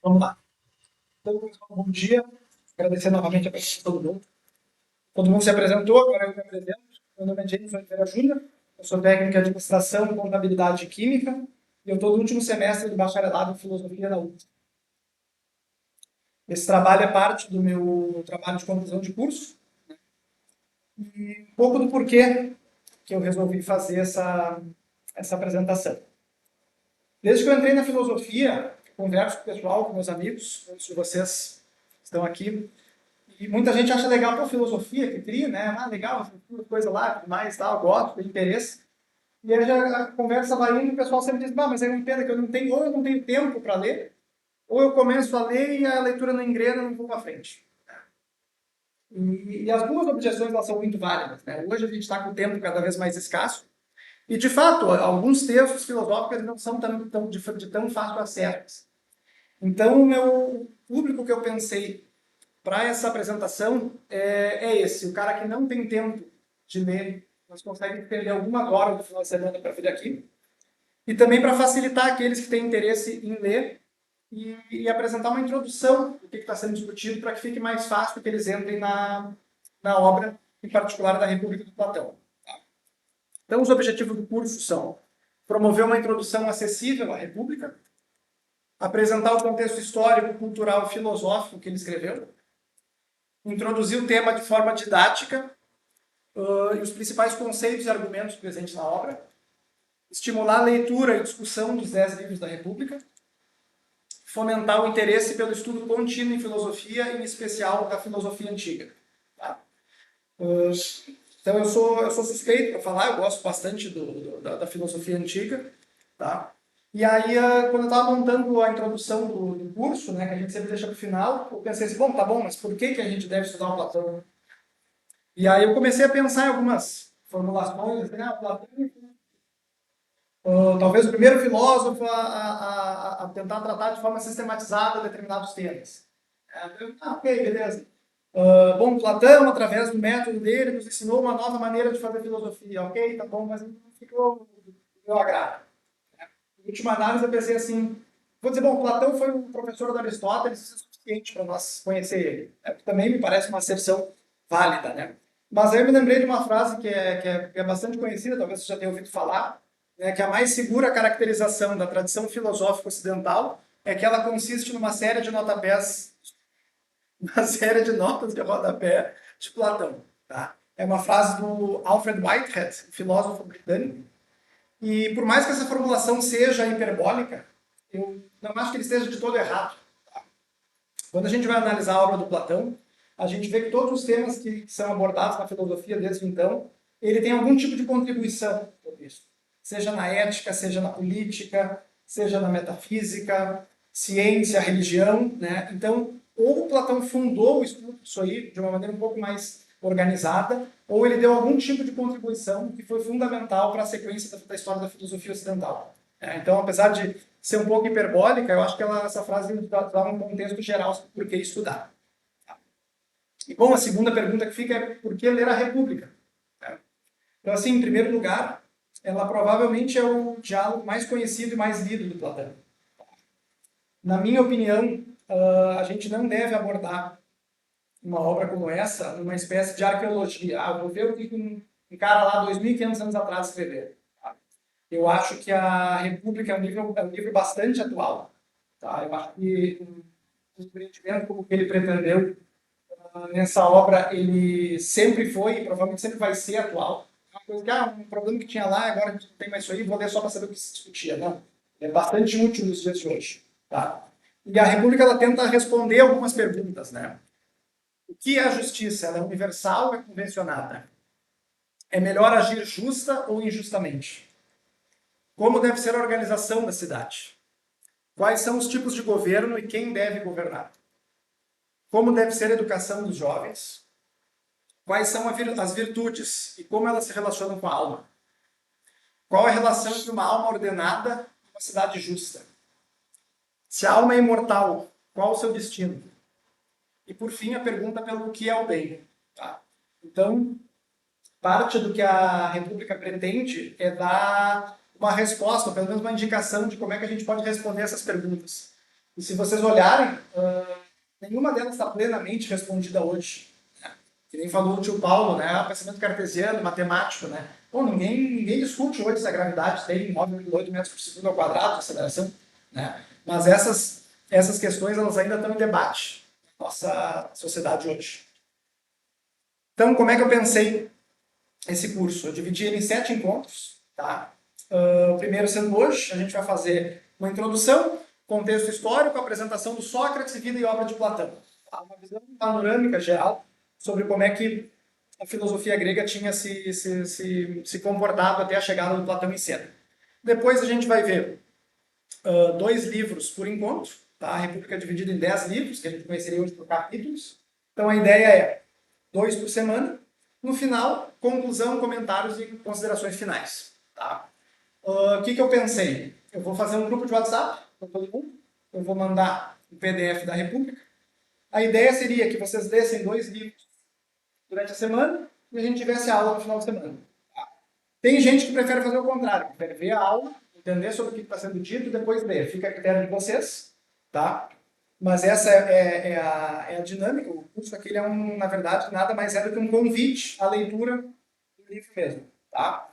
Vamos lá. Então, pessoal, bom dia. Agradecer novamente a presença de todo mundo. Todo mundo se apresentou, agora eu me apresento. Meu nome é James Oliveira Júnior. Eu sou técnico em Administração, Contabilidade e Química. E eu estou no último semestre do bacharelado em Filosofia da UFRGS. Esse trabalho é parte do meu trabalho de conclusão de curso. E um pouco do porquê que eu resolvi fazer essa apresentação. Desde que eu entrei na filosofia, converso com o pessoal, com meus amigos, muitos de vocês estão aqui. E muita gente acha legal a filosofia, que cria, né? Ah, legal, coisa lá, tudo mais, tal, gosto, tem interesse. E aí a conversa vai indo e o pessoal sempre diz, mas é uma pena que eu não tenho, ou eu não tenho tempo para ler, ou eu começo a ler e a leitura não engrena e não vou para frente. E as duas objeções elas são muito válidas, né? Hoje a gente está com o tempo cada vez mais escasso, e de fato, alguns textos filosóficos não são de tão fácil acesso. Então, o meu público que eu pensei para essa apresentação é esse. O cara que não tem tempo de ler, mas consegue perder algumas horas no final de semana para vir aqui. E também para facilitar aqueles que têm interesse em ler e apresentar uma introdução do que está sendo discutido para que fique mais fácil que eles entrem na obra, em particular da República do Platão. Então, os objetivos do curso são promover uma introdução acessível à República, apresentar o contexto histórico, cultural e filosófico que ele escreveu, introduzir o tema de forma didática e os principais conceitos e argumentos presentes na obra, estimular a leitura e discussão dos 10 livros da República, fomentar o interesse pelo estudo contínuo em filosofia, em especial da filosofia antiga. Tá? Então eu sou suspeito para falar, eu gosto bastante da filosofia antiga. Tá? E aí, quando eu estava montando a introdução do curso, né, que a gente sempre deixa para o final, eu pensei assim, bom, tá bom, mas por que a gente deve estudar o Platão? E aí eu comecei a pensar em algumas formulações, né, Platão, talvez o primeiro filósofo a tentar tratar de forma sistematizada determinados temas. Ok, beleza. Bom, Platão, através do método dele, nos ensinou uma nova maneira de fazer filosofia. Ok, tá bom, mas não ficou do meu agrado. Em última análise, eu pensei assim, vou dizer, bom, Platão foi um professor de Aristóteles, isso é suficiente para nós conhecer ele. Também me parece uma acepção válida, né? Mas aí eu me lembrei de uma frase que é bastante conhecida, talvez você já tenha ouvido falar, né, que a mais segura caracterização da tradição filosófica ocidental é que ela consiste numa série de notapés, uma série de notas de rodapé de Platão. Tá? É uma frase do Alfred Whitehead, filósofo britânico, e por mais que essa formulação seja hiperbólica, eu não acho que ele esteja de todo errado. Tá? Quando a gente vai analisar a obra do Platão, a gente vê que todos os temas que são abordados na filosofia desde então, ele tem algum tipo de contribuição sobre isso. Seja na ética, seja na política, seja na metafísica, ciência, religião. Né? Então, ou Platão fundou o estudo disso aí de uma maneira um pouco mais organizada, ou ele deu algum tipo de contribuição que foi fundamental para a sequência da história da filosofia ocidental. Então, apesar de ser um pouco hiperbólica, eu acho que essa frase dá um contexto geral sobre por que estudar. E, bom, a segunda pergunta que fica é por que ler a República? Então, assim, em primeiro lugar, ela provavelmente é o diálogo mais conhecido e mais lido do Platão. Na minha opinião, a gente não deve abordar uma obra como essa, uma espécie de arqueologia. Vou ver o que um cara lá 2.500 anos atrás escreveu. Tá? Eu acho que a República é um livro bastante atual. Tá? Eu acho que o empreendimento como que ele pretendeu nessa obra, ele sempre foi e provavelmente sempre vai ser atual. Uma coisa que, um problema que tinha lá, agora a gente não tem mais isso aí, vou ler só para saber o que se discutia. Não. É bastante útil nos dias de hoje. Tá? E a República ela tenta responder algumas perguntas, né? O que é a justiça? Ela é universal ou é convencionada? É melhor agir justa ou injustamente? Como deve ser a organização da cidade? Quais são os tipos de governo e quem deve governar? Como deve ser a educação dos jovens? Quais são as virtudes e como elas se relacionam com a alma? Qual a relação entre uma alma ordenada e uma cidade justa? Se a alma é imortal, qual o seu destino? E por fim, a pergunta pelo que é o bem. Tá? Então, parte do que a República pretende é dar uma resposta, ou pelo menos uma indicação de como é que a gente pode responder essas perguntas. E se vocês olharem, nenhuma delas está plenamente respondida hoje. Que nem falou o tio Paulo, né? Pensamento cartesiano, matemático, né? Bom, ninguém discute hoje se a gravidade tem 9,8 metros por segundo ao quadrado de aceleração, né? Mas essas questões, elas ainda estão em debate na nossa sociedade hoje. Então, como é que eu pensei esse curso? Eu dividi ele em 7 encontros, tá? O primeiro sendo hoje, a gente vai fazer uma introdução, contexto histórico, apresentação do Sócrates, vida e obra de Platão. Tá? Uma visão panorâmica geral sobre como é que a filosofia grega tinha se comportado até a chegada do Platão em cena. Depois a gente vai ver 2 livros por encontro, tá? A República é dividida em 10 livros, que a gente conheceria hoje por capítulos. Então a ideia é 2 por semana. No final, conclusão, comentários e considerações finais. Tá? O que eu pensei? Eu vou fazer um grupo de WhatsApp para todo mundo. Eu vou mandar um PDF da República. A ideia seria que vocês lessem 2 livros durante a semana e a gente tivesse aula no final de semana. Tem gente que prefere fazer o contrário, prefere ver a aula, entender sobre o que está sendo dito e depois ler. Fica a critério de vocês, tá? Mas essa é a dinâmica. O curso aqui é na verdade, nada mais é do que um convite à leitura do livro mesmo, tá?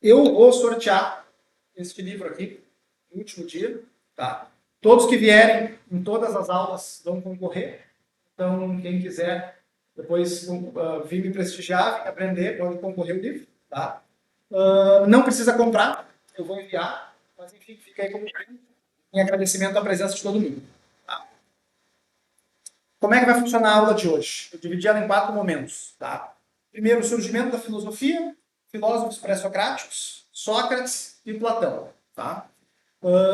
Eu vou sortear este livro aqui no último dia, tá? Todos que vierem em todas as aulas vão concorrer. Então, quem quiser depois vir me prestigiar, vir aprender, pode concorrer o livro, tá? Não precisa comprar, eu vou enviar, mas enfim, fica aí como em agradecimento à presença de todo mundo. Tá? Como é que vai funcionar a aula de hoje? Eu dividi ela em 4 momentos. Tá? Primeiro, o surgimento da filosofia, filósofos pré-socráticos, Sócrates e Platão. Tá?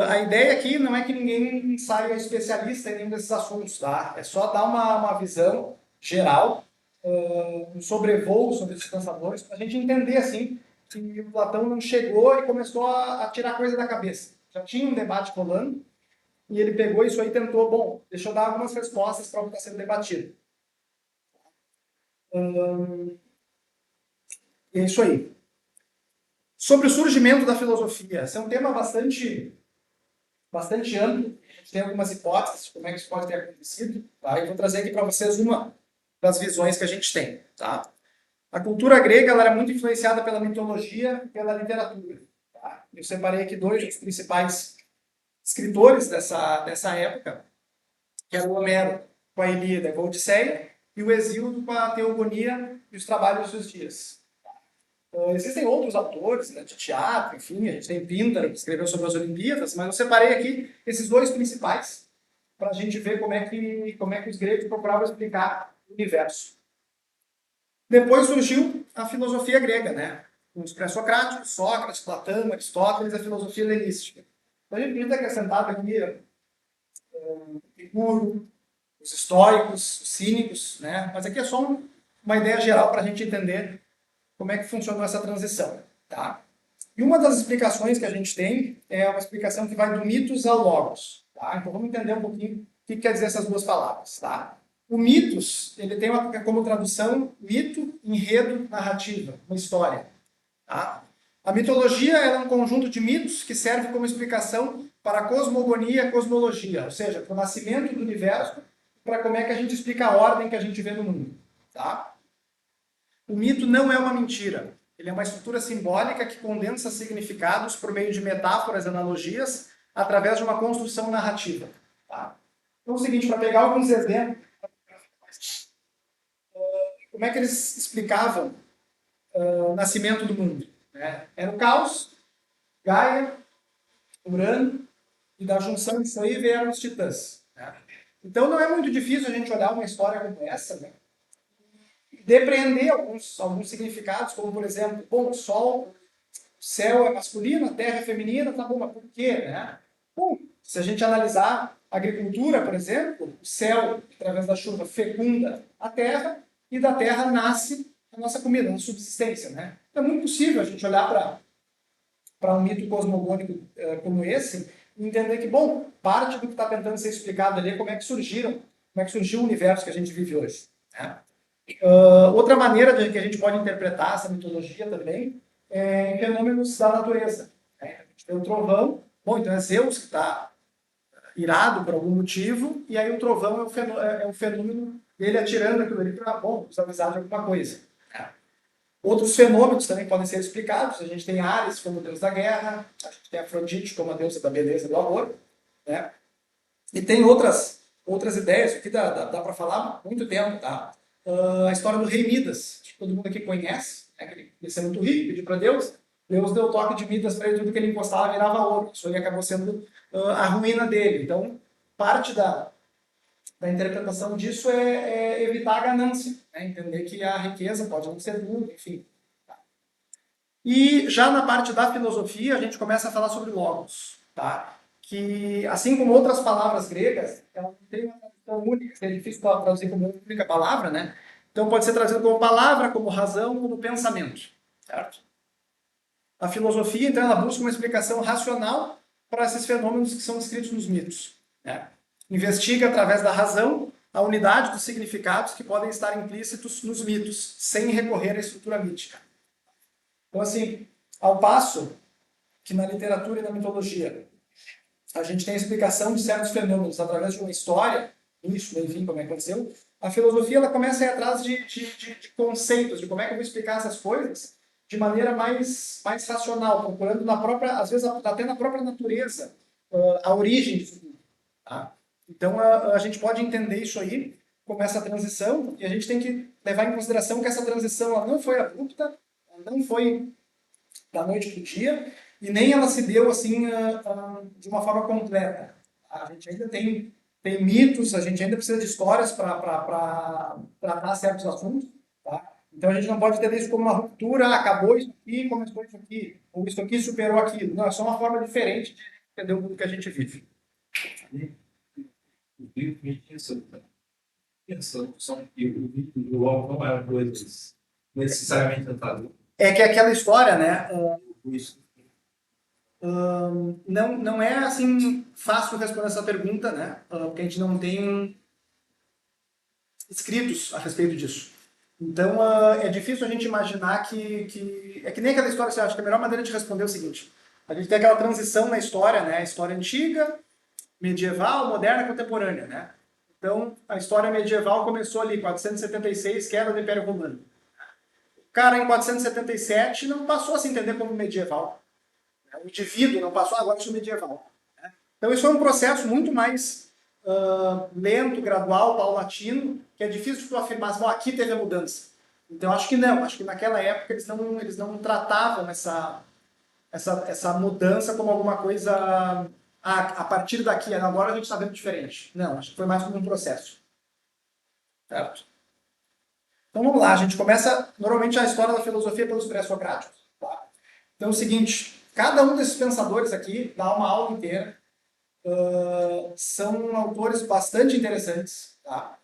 A ideia aqui não é que ninguém saia especialista em nenhum desses assuntos. Tá? É só dar uma visão geral, um sobrevoo sobre esses pensadores, para a gente entender assim, que o Platão não chegou e começou a tirar coisa da cabeça. Já tinha um debate rolando, e ele pegou isso aí e tentou, bom, deixa eu dar algumas respostas para o que está sendo debatido. É isso aí. Sobre o surgimento da filosofia, esse é um tema bastante amplo. A gente tem algumas hipóteses de como é que isso pode ter acontecido. Tá? Eu vou trazer aqui para vocês uma das visões que a gente tem. Tá? A cultura grega ela era muito influenciada pela mitologia e pela literatura. Tá? Eu separei aqui 2 dos principais escritores dessa época, que era o Homero com a Ilíada e a Odisseia, e o Hesíodo com a Teogonia e os Trabalhos dos Dias. Existem outros autores, né, de teatro, enfim, a gente tem Píndaro, que escreveu sobre as Olimpíadas, mas eu separei aqui esses 2 principais para a gente ver como é que os gregos procuravam explicar o universo. Depois surgiu a filosofia grega, né? Com os pré-socráticos, Sócrates, Platão, Aristóteles, a filosofia helenística. Então a gente podia ter acrescentado aqui Epicuro, os estoicos, os cínicos, né? Mas aqui é só uma ideia geral para a gente entender como é que funcionou essa transição, tá? E uma das explicações que a gente tem é uma explicação que vai do mitos ao logos, tá? Então vamos entender um pouquinho o que quer dizer essas 2 palavras, tá? O mitos, ele tem como tradução mito, enredo, narrativa, uma história, tá? A mitologia é um conjunto de mitos que serve como explicação para a cosmogonia e a cosmologia, ou seja, para o nascimento do universo, para como é que a gente explica a ordem que a gente vê no mundo, tá? O mito não é uma mentira. Ele é uma estrutura simbólica que condensa significados por meio de metáforas e analogias através de uma construção narrativa. Tá? Então é o seguinte, para pegar alguns exemplos, como é que eles explicavam o nascimento do mundo? Né? Era o caos, Gaia, Urano, e da junção disso aí vieram os titãs. Né? Então não é muito difícil a gente olhar uma história como essa, né? Depreender alguns significados, como por exemplo, bom, o sol, o céu é masculino, a terra é feminina, tá bom, mas por quê? Né? Bom, se a gente analisar a agricultura, por exemplo, o céu, através da chuva, fecunda a terra, e da terra nasce a nossa comida, a nossa subsistência. Né? Então, é muito possível a gente olhar para um mito cosmogônico como esse e entender que, bom, parte do que está tentando ser explicado ali é como é que surgiu o universo que a gente vive hoje. Né? Outra maneira que a gente pode interpretar essa mitologia também é em fenômenos da natureza. Né? A gente tem o trovão Bom, então é Zeus que está irado por algum motivo, e aí o trovão é o fenômeno dele atirando aquilo ali para, bom, nos avisar de alguma coisa. Outros fenômenos também podem ser explicados. A gente tem Ares como deus da guerra, a gente tem Afrodite como a deusa da beleza e do amor, né? E tem outras ideias, aqui dá para falar muito tempo, tá? A história do rei Midas, que todo mundo aqui conhece, né? Que ele ser muito rico, pediu para Deus, Deus deu toque de Midas para ele, tudo que ele encostava virava ouro. Isso aí acabou sendo a ruína dele. Então, parte da interpretação disso é evitar a ganância, né? Entender que a riqueza pode não ser tudo, enfim. E já na parte da filosofia, a gente começa a falar sobre logos, tá? Que, assim como outras palavras gregas, ela não tem uma tradução única, é difícil traduzir como única palavra, né? Então pode ser traduzido como palavra, como razão, como pensamento, certo? A filosofia, então, ela busca uma explicação racional para esses fenômenos que são descritos nos mitos, né? Investiga através da razão a unidade dos significados que podem estar implícitos nos mitos, sem recorrer à estrutura mítica. Então, assim, ao passo que na literatura e na mitologia a gente tem a explicação de certos fenômenos através de uma história, isso, enfim, como é que aconteceu, a filosofia ela começa a ir atrás de conceitos, de como é que eu vou explicar essas coisas de maneira mais racional, procurando na própria, às vezes até na própria natureza, a origem disso tudo. Tá? Então, a gente pode entender isso aí como essa transição, e a gente tem que levar em consideração que essa transição ela não foi abrupta, não foi da noite para o dia, e nem ela se deu assim de uma forma completa. A gente ainda tem mitos, a gente ainda precisa de histórias para tratar certos assuntos. Tá? Então a gente não pode entender isso como uma ruptura, acabou isso aqui, começou isso aqui, ou isso aqui superou aquilo. Não, é só uma forma diferente de entender o mundo que a gente vive. O livro me pensando que o vídeo do LOL não é uma coisa necessariamente tratada. É que aquela história, né? Isso. Não é assim fácil responder essa pergunta, né? Porque a gente não tem escritos a respeito disso. Então é difícil a gente imaginar que é que nem aquela história. Assim, acho que a melhor maneira de responder é o seguinte: a gente tem aquela transição na história, né? A história antiga, medieval, moderna, contemporânea, né? Então a história medieval começou ali 476, queda do Império Romano. O cara em 477 não passou a se entender como medieval. O indivíduo não passou, agora eu sou medieval. Então isso é um processo muito mais lento, gradual, paulatino, que é difícil de tu afirmar assim, aqui teve a mudança. Então acho que não, acho que naquela época eles não tratavam essa mudança como alguma coisa a partir daqui, agora a gente está vendo diferente. Não, acho que foi mais como um processo. Certo? Então vamos lá, a gente começa normalmente a história da filosofia pelos pré-socráticos. Tá? Então é o seguinte, cada um desses pensadores aqui dá uma aula inteira. São autores bastante interessantes. Tá?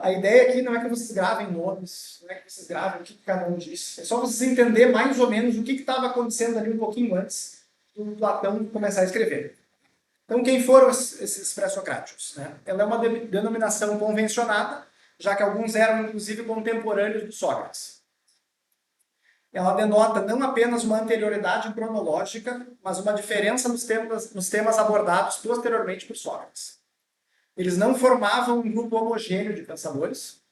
A ideia aqui não é que vocês gravem nomes, não é que vocês gravem o que cada um disse. É só vocês entender mais ou menos o que estava acontecendo ali um pouquinho antes do Platão começar a escrever. Então, quem foram esses pré-socráticos? Né? Ela é uma denominação convencionada, já que alguns eram, inclusive, contemporâneos de Sócrates. Ela denota não apenas uma anterioridade cronológica, mas uma diferença nos temas abordados posteriormente por Sócrates. Eles não formavam um grupo homogêneo de pensadores.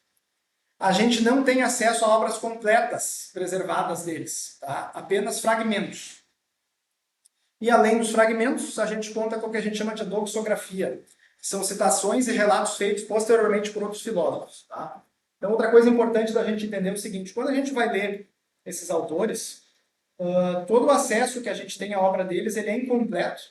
A gente não tem acesso a obras completas preservadas deles, tá? Apenas fragmentos. E além dos fragmentos, a gente conta com o que a gente chama de doxografia. São citações e relatos feitos posteriormente por outros filósofos. Tá? Então, outra coisa importante da gente entender é o seguinte: quando a gente vai ler esses autores, todo o acesso que a gente tem à obra deles ele é incompleto.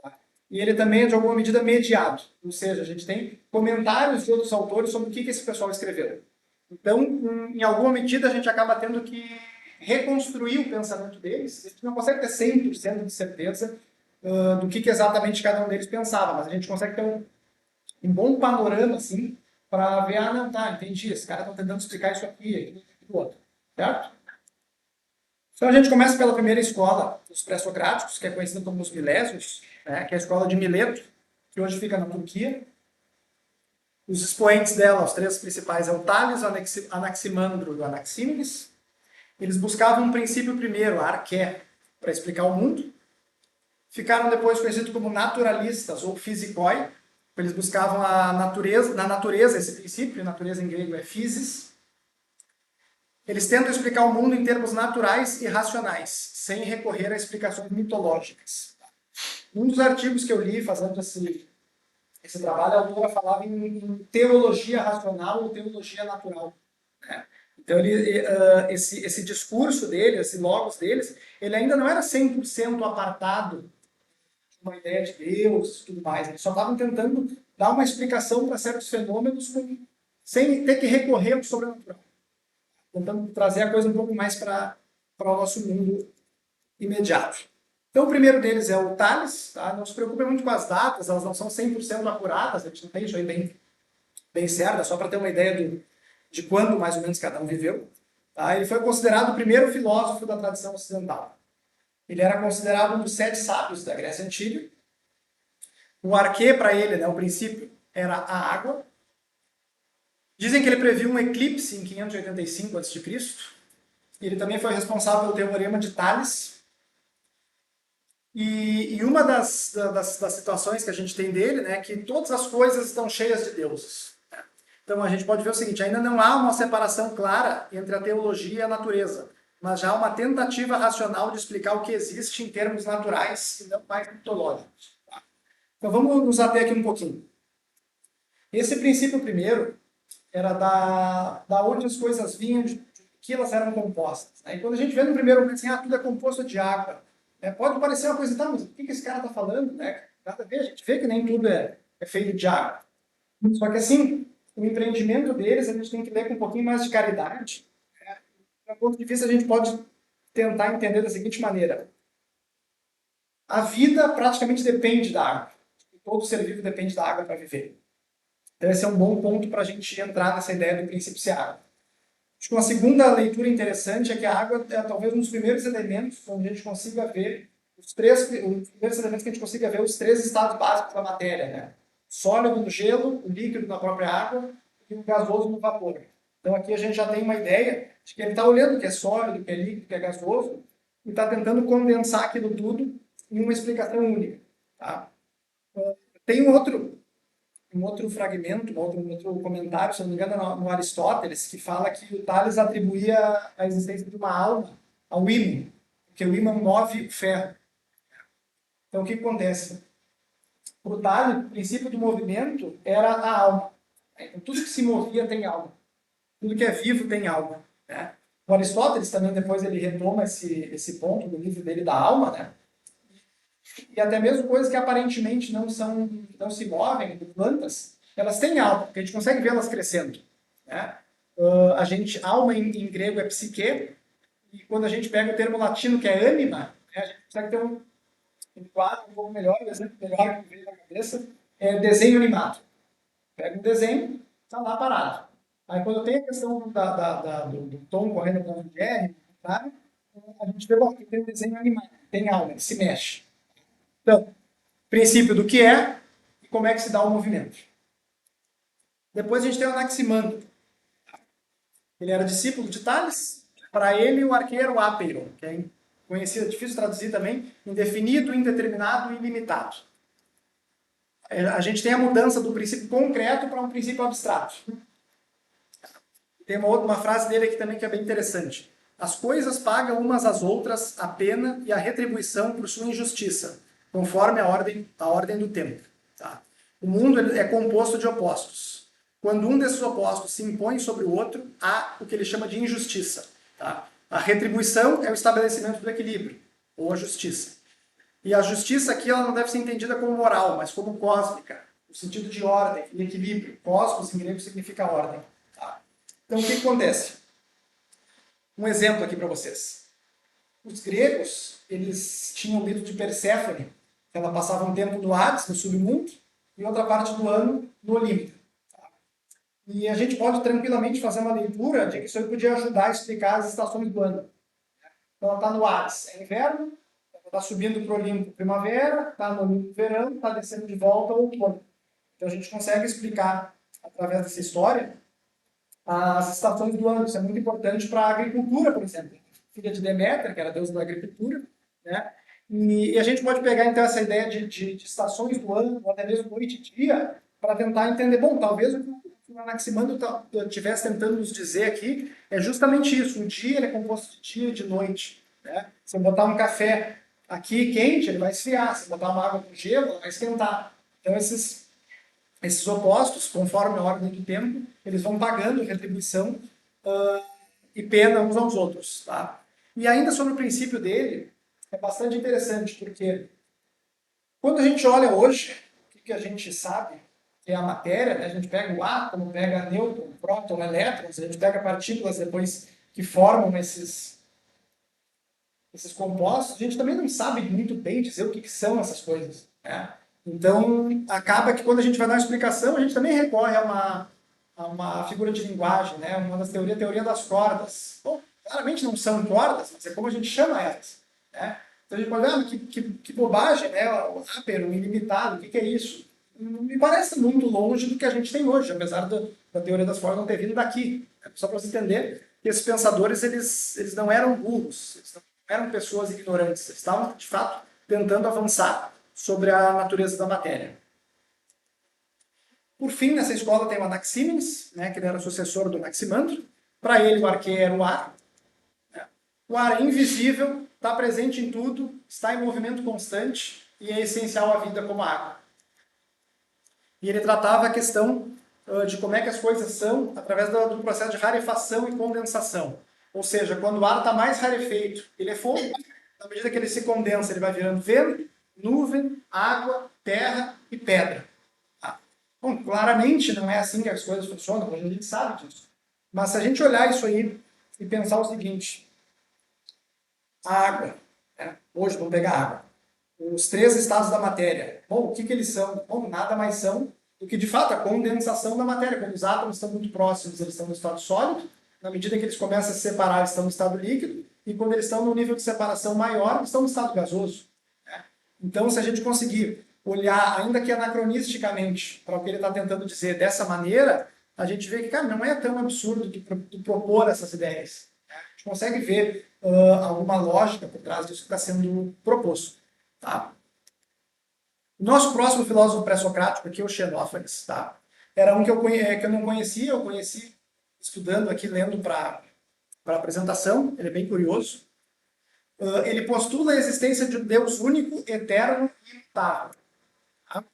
Tá? E ele também é, de alguma medida, mediado. Ou seja, a gente tem comentários de outros autores sobre o que esse pessoal escreveu. Então, em alguma medida, a gente acaba tendo que reconstruir o pensamento deles. A gente não consegue ter 100% de certeza do que exatamente cada um deles pensava, mas a gente consegue ter um bom panorama, assim, para ver, não, tá, entendi, esses caras estão tentando explicar isso aqui, aquilo outro, certo? Então a gente começa pela primeira escola dos pré-socráticos, que é conhecida como os Milésios, né, que é a escola de Mileto, que hoje fica na Turquia. Os expoentes dela, os três principais, é o Tales, o Anaximandro e o Anaxímenes. Eles buscavam um princípio primeiro, a arqué, para explicar o mundo. ficaram depois conhecidos como naturalistas ou physikoi. Eles buscavam na natureza esse princípio, natureza em grego é physis. Eles tentam explicar o mundo em termos naturais e racionais, sem recorrer a explicações mitológicas. Um dos artigos que eu li fazendo esse trabalho, a autora falava em teologia racional ou teologia natural. Né? Então, esse discurso dele, esse logos deles, ele ainda não era 100% apartado de uma ideia de Deus e tudo mais. Eles só estavam tentando dar uma explicação para certos fenômenos sem ter que recorrer ao sobrenatural. Tentando trazer a coisa um pouco mais para o nosso mundo imediato. Então, o primeiro deles é o Tales. Tá? Não se preocupe muito com as datas, elas não são 100% apuradas, a gente não tem isso aí bem certo, é só para ter uma ideia de quando mais ou menos cada um viveu. Tá? Ele foi considerado o primeiro filósofo da tradição ocidental. Ele era considerado um dos 7 sábios da Grécia Antiga. O arquê para ele, né, o princípio, era a água. Dizem que ele previu um eclipse em 585 a.C. Ele também foi responsável pelo teorema de Tales. E uma das situações que a gente tem dele, né, é que todas as coisas estão cheias de deuses. Então a gente pode ver o seguinte, ainda não há uma separação clara entre a teologia e a natureza, mas já há uma tentativa racional de explicar o que existe em termos naturais e não mais mitológicos. Então vamos nos ater aqui um pouquinho. Esse princípio primeiro era da onde as coisas vinham, de que elas eram compostas. E quando a gente vê no primeiro momento assim, tudo é composto de água, pode parecer uma coisa, tá, mas o que esse cara está falando? Nada a ver, a gente vê que nem tudo é feito de água. Só que assim, o empreendimento deles a gente tem que ler com um pouquinho mais de caridade. Do ponto de vista, a gente pode tentar entender da seguinte maneira. A vida praticamente depende da água. Todo ser vivo depende da água para viver. Então esse é um bom ponto para a gente entrar nessa ideia do princípio ser água. Acho que uma segunda leitura interessante é que a água é talvez um dos primeiros elementos onde a gente consiga ver os primeiros elementos que a gente consiga ver os 3 estados básicos da matéria, né? Sólido no gelo, o líquido na própria água e o gasoso no vapor. Então aqui a gente já tem uma ideia de que ele está olhando o que é sólido, o que é líquido, o que é gasoso e está tentando condensar aquilo tudo em uma explicação única. Tá? Tem um outro fragmento, um outro comentário, se não me engano, no Aristóteles, que fala que o Tales atribuía a existência de uma alma ao ímã, porque o ímã move o ferro. Então o que acontece? Para o Tales, o princípio do movimento era a alma. Então, tudo que se movia tem alma. Tudo que é vivo tem alma. Né? O Aristóteles também depois ele retoma esse ponto do livro dele da alma, né? E até mesmo coisas que aparentemente não se movem, plantas, elas têm alma, porque a gente consegue vê-las crescendo. Né? Alma em grego é psique, e quando a gente pega o termo latino que é anima, a gente consegue ter um quadro um pouco melhor, um exemplo melhor que veio na cabeça, é desenho animado. Pega um desenho, está lá parado. Aí quando tem a questão do tom correndo para onde é, tá? A gente vê que tem um desenho animado, tem alma, ele se mexe. Então, princípio do que é e como é que se dá o movimento. Depois a gente tem o Anaximandro. Ele era discípulo de Tales. Para ele, o arqueiro ápeiro, que é conhecido, difícil traduzir também, indefinido, indeterminado e ilimitado. A gente tem a mudança do princípio concreto para um princípio abstrato. Tem uma frase dele aqui também que é bem interessante. As coisas pagam umas às outras a pena e a retribuição por sua injustiça, conforme a ordem do tempo. Tá? O mundo é composto de opostos. Quando um desses opostos se impõe sobre o outro, há o que ele chama de injustiça. Tá? A retribuição é o estabelecimento do equilíbrio, ou a justiça. E a justiça aqui ela não deve ser entendida como moral, mas como cósmica, no sentido de ordem, de equilíbrio. Cosmos em grego significa ordem. Tá? Então o que acontece? Um exemplo aqui para vocês. Os gregos, eles tinham o mito de Perséfone, que ela passava um tempo no Hades, no submundo, e outra parte do ano no Olimpo. E a gente pode tranquilamente fazer uma leitura de que isso aí podia ajudar a explicar as estações do ano. Então ela está no Hades, é inverno, está subindo para o Olimpo primavera, está no Olimpo verão, está descendo de volta outono. Então a gente consegue explicar, através dessa história, as estações do ano. Isso é muito importante para a agricultura, por exemplo. Filha de Deméter, que era a deusa da agricultura, né? E a gente pode pegar, então, essa ideia de estações do ano, ou até mesmo noite e dia, para tentar entender, bom, talvez o que o Anaximandro estivesse tentando nos dizer aqui é justamente isso. O dia ele é composto de dia e de noite. Né? Se eu botar um café aqui quente, ele vai esfriar. Se eu botar uma água com gelo, ela vai esquentar. Então, esses opostos, conforme a ordem do tempo, eles vão pagando retribuição e pena uns aos outros. Tá? E ainda sobre o princípio dele, é bastante interessante, porque quando a gente olha hoje, o que a gente sabe que é a matéria, né? A gente pega o átomo, pega nêutron, próton, elétrons, a gente pega partículas depois que formam esses compostos, a gente também não sabe muito bem dizer o que são essas coisas. Né? Então, acaba que quando a gente vai dar uma explicação, a gente também recorre a uma figura de linguagem, né? Uma das teorias, a teoria das cordas. Bom, claramente não são cordas, mas é como a gente chama elas. Né? Então a gente pode ver, que bobagem, né? O ápero, o ilimitado, o que é isso? Me parece muito longe do que a gente tem hoje, apesar da teoria das cordas não ter vindo daqui. Só para você entender que esses pensadores, eles não eram burros, eles não eram pessoas ignorantes, eles estavam, de fato, tentando avançar sobre a natureza da matéria. Por fim, nessa escola tem o Anaxímenes, né, que ele era sucessor do Anaximandro. Para ele, o arquê era o ar. O ar é invisível, está presente em tudo, está em movimento constante e é essencial à vida como a água. E ele tratava a questão de como é que as coisas são através do processo de rarefação e condensação. Ou seja, quando o ar está mais rarefeito, ele é fogo. Na medida que ele se condensa, ele vai virando vento, nuvem, água, terra e pedra. Bom, claramente não é assim que as coisas funcionam, hoje a gente sabe disso. Mas se a gente olhar isso aí e pensar o seguinte, a água, né? Hoje vamos pegar a água. Os três estados da matéria. Bom, o que eles são? Bom, nada mais são do que, de fato, a condensação da matéria. Quando os átomos estão muito próximos, eles estão no estado sólido. Na medida que eles começam a se separar, eles estão no estado líquido. E quando eles estão no nível de separação maior, eles estão no estado gasoso. Né? Então, se a gente conseguir olhar, ainda que anacronisticamente, para o que ele está tentando dizer dessa maneira, a gente vê que, cara, não é tão absurdo de propor essas ideias. Né? A gente consegue ver alguma lógica por trás disso que está sendo proposto. Tá? O nosso próximo filósofo pré-socrático aqui é o Xenófanes. Tá? Era um que eu não conhecia, eu conheci estudando aqui, lendo para a apresentação, ele é bem curioso. Ele postula a existência de um Deus único, eterno e imutável. Tá?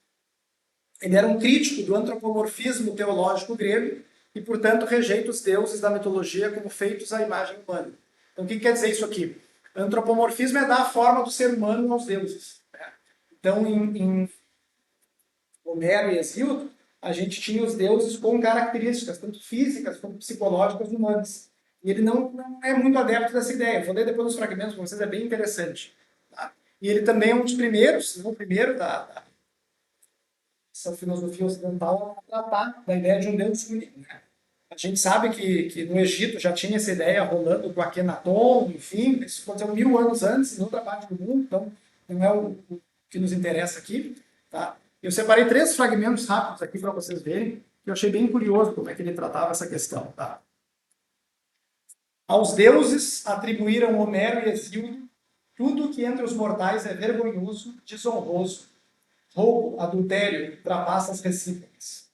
Ele era um crítico do antropomorfismo teológico grego e, portanto, rejeita os deuses da mitologia como feitos à imagem humana. Então, o que quer dizer isso aqui? Antropomorfismo é dar a forma do ser humano aos deuses. Né? Então, em Homero e Hesíodo, a gente tinha os deuses com características, tanto físicas quanto psicológicas humanas. E ele não é muito adepto dessa ideia. Eu vou ler depois os fragmentos para vocês, é bem interessante. Tá? E ele também é um dos primeiros, não o primeiro dessa filosofia ocidental a tratar da ideia de um Deus único. Né? A gente sabe que no Egito já tinha essa ideia rolando com Akenaton, enfim, isso aconteceu 1000 anos antes, em outra parte do mundo, então não é o que nos interessa aqui. Tá? Eu separei 3 fragmentos rápidos aqui para vocês verem, que eu achei bem curioso como é que ele tratava essa questão. Tá? Aos deuses atribuíram Homero e Hesíodo tudo que entre os mortais é vergonhoso, desonroso, roubo, adultério, trapaças recíprocas.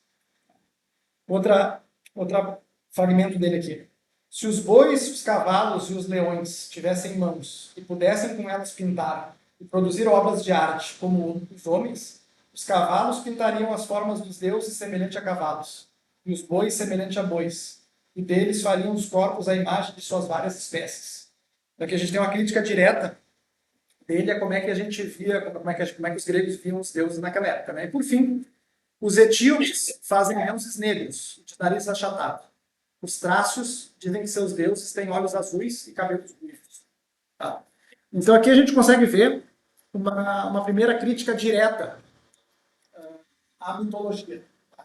Outro fragmento dele aqui. Se os bois, os cavalos e os leões tivessem mãos e pudessem com elas pintar e produzir obras de arte como os homens, os cavalos pintariam as formas dos deuses semelhante a cavalos, e os bois semelhante a bois, e deles fariam os corpos à imagem de suas várias espécies. Então aqui a gente tem uma crítica direta dele a como é que a gente via, como é que os gregos viam os deuses naquela época. Né? E por fim, os etíopes fazem deuses negros, de nariz achatado. Os trácios dizem que seus deuses têm olhos azuis e cabelos ruivos. Tá? Então aqui a gente consegue ver uma primeira crítica direta à mitologia. Tá?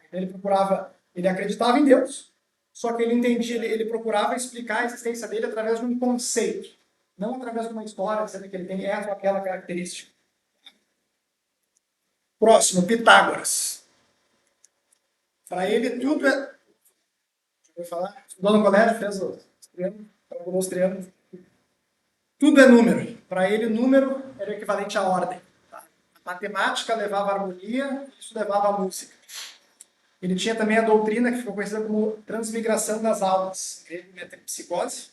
Ele acreditava em Deus, só que ele entendia, ele procurava explicar a existência dele através de um conceito, não através de uma história, dizendo que ele tem essa ou aquela característica. Próximo, Pitágoras. Para ele, tudo é. Deixa eu falar. Estudou no colégio, fez os triângulos, calculou os triângulos. Tudo é número. Para ele, número é era o equivalente à ordem. Tá? A matemática levava a harmonia, isso levava a música. Ele tinha também a doutrina que ficou conhecida como transmigração das almas, grego metempsicose.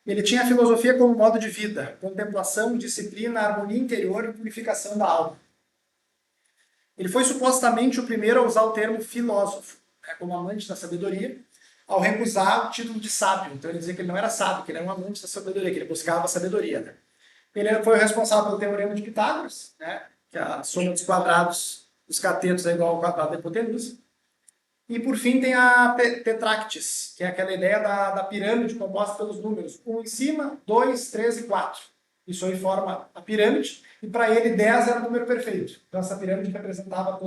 Ele tinha a filosofia como modo de vida, contemplação, disciplina, harmonia interior e purificação da alma. Ele foi supostamente o primeiro a usar o termo filósofo, né, como amante da sabedoria, ao recusar o título de sábio. Então ele dizia que ele não era sábio, que ele era um amante da sabedoria, que ele buscava a sabedoria. Né? Ele foi o responsável pelo teorema de Pitágoras, né, que a soma dos quadrados dos catetos é igual ao quadrado da hipotenusa. E por fim tem a Tetractis, que é aquela ideia da pirâmide composta pelos números 1 em cima, 2, 3 e 4. Isso aí forma a pirâmide, e para ele 10 era o número perfeito. Então essa pirâmide representava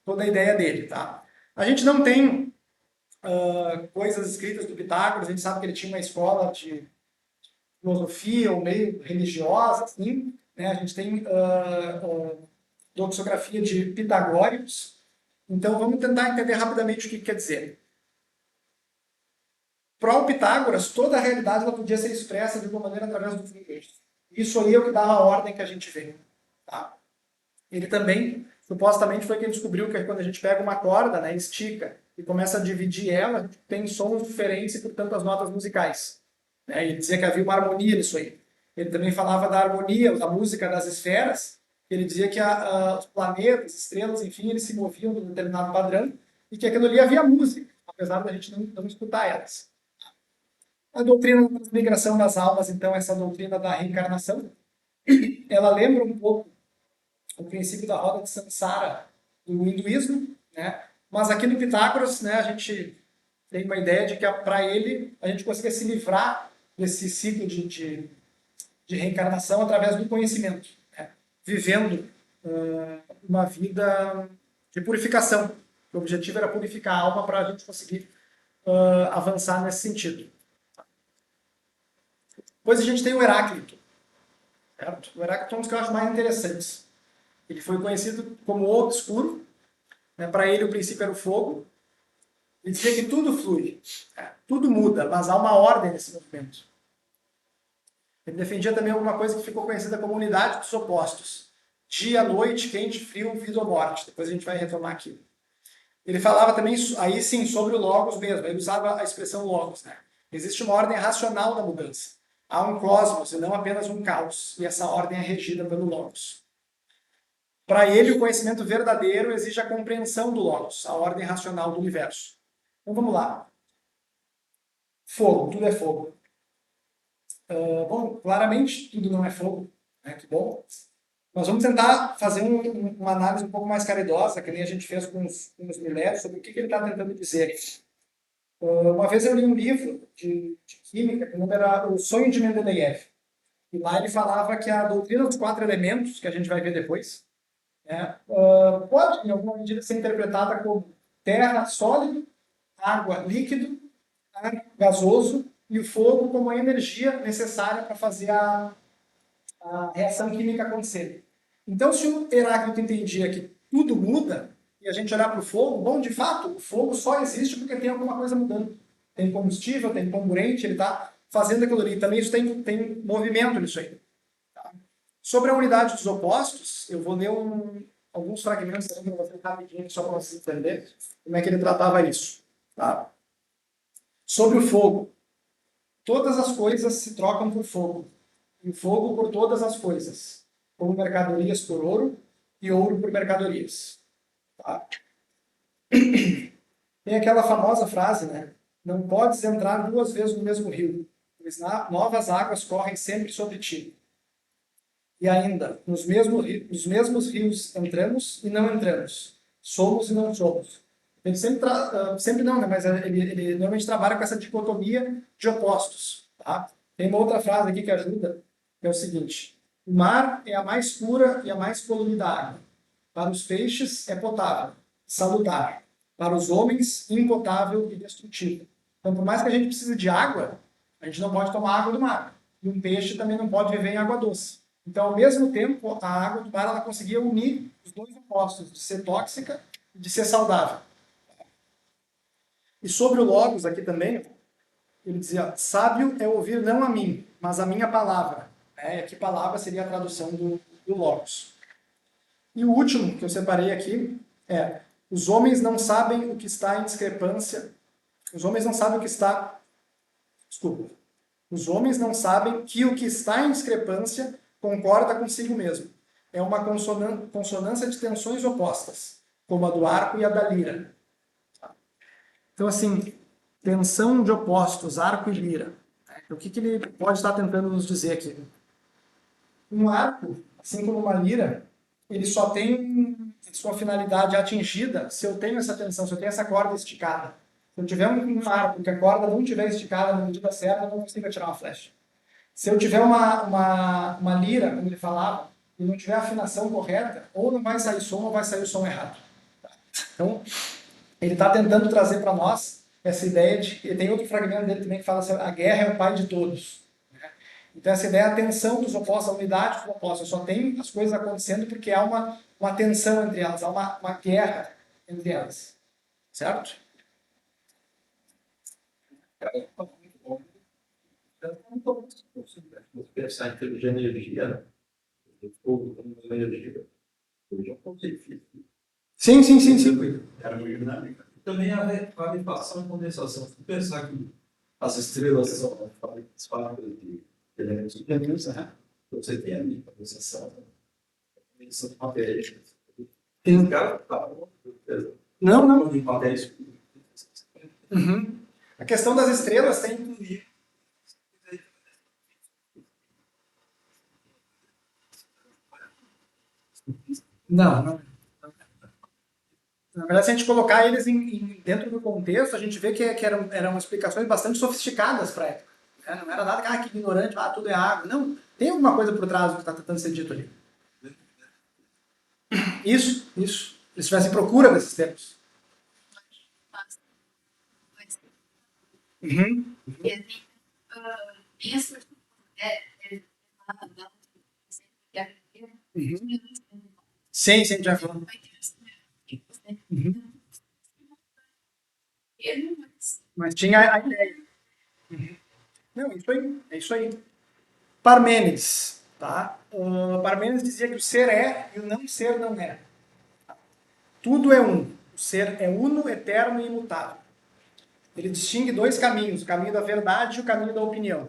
toda a ideia dele. Tá? A gente não tem coisas escritas do Pitágoras, a gente sabe que ele tinha uma escola de filosofia ou meio religiosa, assim, né? A gente tem doxografia de Pitagóricos. Então vamos tentar entender rapidamente o que quer dizer. Para o Pitágoras, toda a realidade ela podia ser expressa de uma maneira através do fluido. Isso aí é o que dava a ordem que a gente vê. Tá? Ele também, supostamente, foi quem descobriu que quando a gente pega uma corda, né, estica e começa a dividir ela, tem sons diferentes e, portanto, as notas musicais. Né? Ele dizia que havia uma harmonia nisso aí. Ele também falava da harmonia, da música das esferas. Ele dizia que os planetas, estrelas, enfim, eles se moviam num determinado padrão e que aquilo ali havia música, apesar da gente não escutar elas. A doutrina da transmigração das almas, então, essa doutrina da reencarnação, ela lembra um pouco o princípio da roda de Samsara do hinduísmo, né? Mas aqui no Pitágoras, né, a gente tem uma ideia de que para ele a gente conseguia se livrar desse ciclo de reencarnação através do conhecimento, né? Vivendo uma vida de purificação. O objetivo era purificar a alma para a gente conseguir avançar nesse sentido. Depois a gente tem o Heráclito. Certo? O Heráclito é um dos que eu acho mais interessantes. Ele foi conhecido como o obscuro. Né? Para ele, o princípio era o fogo. Ele dizia que tudo flui, tudo muda, mas há uma ordem nesse movimento. Ele defendia também alguma coisa que ficou conhecida como unidade dos opostos. Dia, noite, quente, frio, vida ou morte. Depois a gente vai retomar aqui. Ele falava também, aí sim, sobre o logos mesmo. Ele usava a expressão logos. Né? Existe uma ordem racional da mudança. Há um cosmos e não apenas um caos. E essa ordem é regida pelo logos. Para ele, o conhecimento verdadeiro exige a compreensão do logos, a ordem racional do universo. Então vamos lá. Fogo, tudo é fogo. Bom, claramente tudo não é fogo, né? Que bom. Nós vamos tentar fazer uma análise um pouco mais caridosa, que nem a gente fez com os minérios, sobre o que ele está tentando dizer. Uma vez eu li um livro de química, que o nome era O Sonho de Mendeleev. E lá ele falava que a doutrina dos 4 elementos, que a gente vai ver depois, né, pode, em alguma medida, ser interpretada como terra, sólido, água, líquido, ar, gasoso, e o fogo como a energia necessária para fazer a reação química acontecer. Então, se o Heráclito entendia que tudo muda, e a gente olhar para o fogo, bom, de fato, o fogo só existe porque tem alguma coisa mudando. Tem combustível, tem comburente, ele está fazendo aquilo ali. Também isso tem movimento nisso aí. Tá? Sobre a unidade dos opostos, eu vou ler alguns fragmentos para vocês rapidinho, só para vocês entenderem como é que ele tratava isso. Tá? Sobre o fogo. Todas as coisas se trocam por fogo, e o fogo por todas as coisas, como mercadorias por ouro e ouro por mercadorias. Tá? Tem aquela famosa frase, né? Não podes entrar 2 vezes no mesmo rio, pois novas águas correm sempre sobre ti. E ainda, nos mesmos rios entramos e não entramos, somos e não somos. Ele sempre não, né? Mas ele normalmente trabalha com essa dicotomia de opostos. Tá? Tem uma outra frase aqui que ajuda, que é o seguinte: o mar é a mais pura e a mais poluída água. Para os peixes é potável, salutar. Para os homens, impotável e destrutível. Então, por mais que a gente precise de água, a gente não pode tomar água do mar. E um peixe também não pode viver em água doce. Então, ao mesmo tempo, a água do mar ela conseguia unir os dois opostos, de ser tóxica e de ser saudável. E sobre o Logos aqui também, ele dizia: sábio é ouvir não a mim, mas a minha palavra. né? E aqui palavra seria a tradução do logos. E o último que eu separei aqui é: os homens não sabem o que está em discrepância. Os homens não sabem o que está. Desculpa. Os homens não sabem que o que está em discrepância concorda consigo mesmo. É uma consonância de tensões opostas, como a do arco e a da lira. Então, assim, tensão de opostos, arco e lira. O que ele pode estar tentando nos dizer aqui? Um arco, assim como uma lira, ele só tem sua finalidade atingida se eu tenho essa tensão, se eu tenho essa corda esticada. Se eu tiver um arco que a corda não estiver esticada na medida certa, eu não consigo atirar uma flecha. Se eu tiver uma lira, como ele falava, e não tiver a afinação correta, ou não vai sair som ou vai sair o som errado. Então, ele está tentando trazer para nós essa ideia de... E tem outro fragmento dele também que fala assim: a guerra é o pai de todos. Então, essa ideia é a tensão dos opostos, a unidade dos opostos. Eu só tenho as coisas acontecendo porque há uma tensão entre elas, há uma guerra entre elas. Certo? Se você pensar em termos de energia, o fogo como energia, hoje é um conceito físico. Sim, sim, sim, sim. Era muito dinâmica. Também a radiação e condensação. Se pensar que as estrelas são fábricas de elementos químicos, você tem ali condensação, condensação de matéria. Sim. Não. De matéria escura. Uhum. A questão das estrelas tem... Não. Na verdade, se a gente colocar eles dentro do contexto, a gente vê que eram explicações bastante sofisticadas para a época. Não era nada que ignorante, tudo é água. Não, tem alguma coisa por trás do que está tentando ser dito ali. Isso. Eles estivessem em procura desses termos. Uhum. Isso Sim, já falou. Uhum. Mas tinha a ideia. Uhum. Não, é isso aí. Parmênides, tá? Parmênides dizia que o ser é e o não ser não é. Tudo é um. O ser é uno, eterno e imutável. Ele distingue dois caminhos: o caminho da verdade e o caminho da opinião.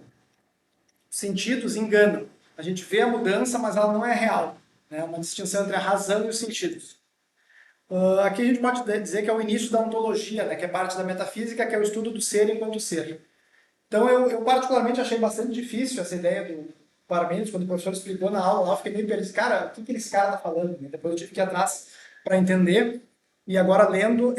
Os sentidos enganam. A gente vê a mudança, mas ela não é real. É uma distinção entre a razão e os sentidos. Aqui a gente pode dizer que é o início da ontologia, né, que é parte da metafísica, que é o estudo do ser enquanto ser. Então eu particularmente achei bastante difícil essa ideia do Parmênides, quando o professor explicou na aula lá, eu fiquei meio perdido, cara, o que esse cara está falando? Depois eu tive que ir atrás para entender, e agora lendo,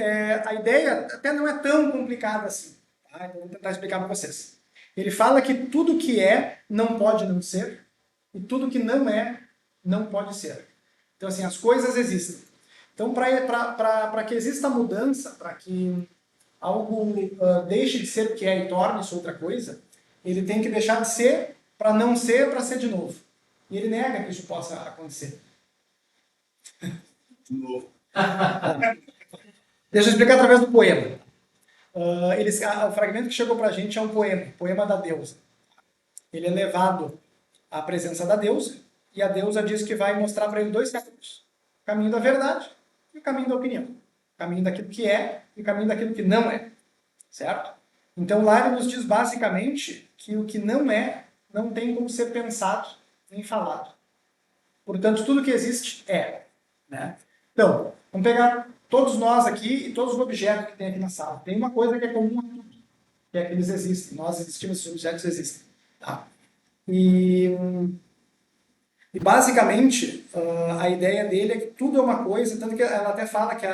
a ideia até não é tão complicada assim. Tá? Então eu vou tentar explicar para vocês. Ele fala que tudo que é não pode não ser, e tudo que não é não pode ser. Então assim, as coisas existem. Então para que exista mudança, para que algo deixe de ser o que é e torne-se outra coisa, ele tem que deixar de ser para não ser, para ser de novo. E ele nega que isso possa acontecer. De novo. Deixa eu explicar através do poema. O fragmento que chegou para a gente é um poema da deusa. Ele é levado à presença da deusa, e a deusa diz que vai mostrar para ele dois caminhos: o caminho da verdade e o caminho da opinião. O caminho daquilo que é e o caminho daquilo que não é. Certo? Então lá ele nos diz basicamente que o que não é, não tem como ser pensado nem falado. Portanto, tudo que existe é. Né? Então, vamos pegar todos nós aqui e todos os objetos que tem aqui na sala. Tem uma coisa que é comum a tudo, que é que eles existem. Nós existimos, esses objetos existem. Tá? E basicamente, a ideia dele é que tudo é uma coisa, tanto que ela até fala que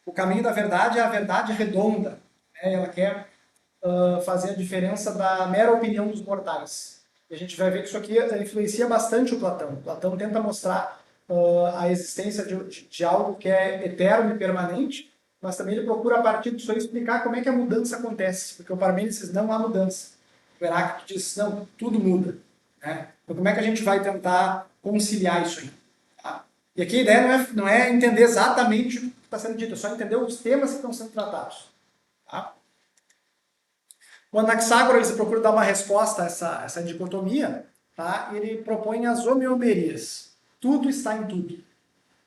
o caminho da verdade é a verdade redonda. Né? Ela quer fazer a diferença da mera opinião dos mortais. E a gente vai ver que isso aqui influencia bastante o Platão. O Platão tenta mostrar a existência de algo que é eterno e permanente, mas também ele procura, a partir disso, explicar como é que a mudança acontece. Porque o Parmênides diz, não há mudança. O Heráclito diz, não, tudo muda. Né? Então, como é que a gente vai tentar conciliar isso aí? Tá? E aqui a ideia não é entender exatamente o que está sendo dito, é só entender os temas que estão sendo tratados. Tá? O Anaxágoras ele procura dar uma resposta a essa dicotomia, tá? Ele propõe as homeomerias. Tudo está em tudo.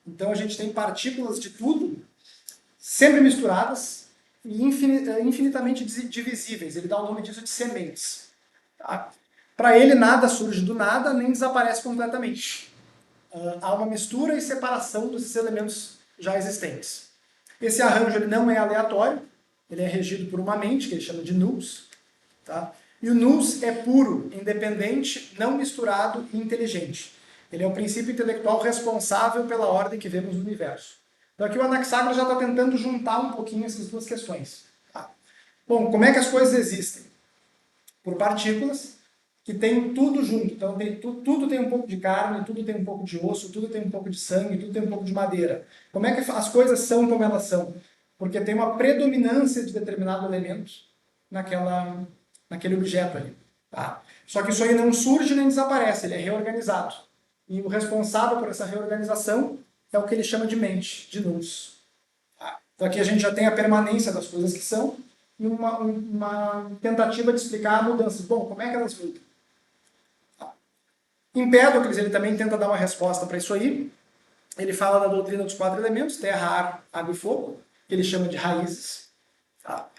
Então a gente tem partículas de tudo sempre misturadas e infinitamente divisíveis. Ele dá o nome disso de sementes. Tá? Para ele, nada surge do nada, nem desaparece completamente. Há uma mistura e separação dos elementos já existentes. Esse arranjo ele não é aleatório, ele é regido por uma mente, que ele chama de nous. Tá? E o nous é puro, independente, não misturado e inteligente. Ele é o princípio intelectual responsável pela ordem que vemos no universo. Então aqui o Anaxágoras já está tentando juntar um pouquinho essas duas questões. Tá? Bom, como é que as coisas existem? Por partículas que tem tudo junto. Então tudo tem um pouco de carne, tudo tem um pouco de osso, tudo tem um pouco de sangue, tudo tem um pouco de madeira. Como é que as coisas são como elas são? Porque tem uma predominância de determinado elemento naquele objeto ali. Tá? Só que isso aí não surge nem desaparece, ele é reorganizado. E o responsável por essa reorganização é o que ele chama de mente, de nous. Tá? Então aqui a gente já tem a permanência das coisas que são e uma tentativa de explicar a mudança. Bom, como é que elas mudam? Tá? Empédocles ele também tenta dar uma resposta para isso aí. Ele fala da doutrina dos 4 elementos, terra, ar, água e fogo, que ele chama de raízes. Tá?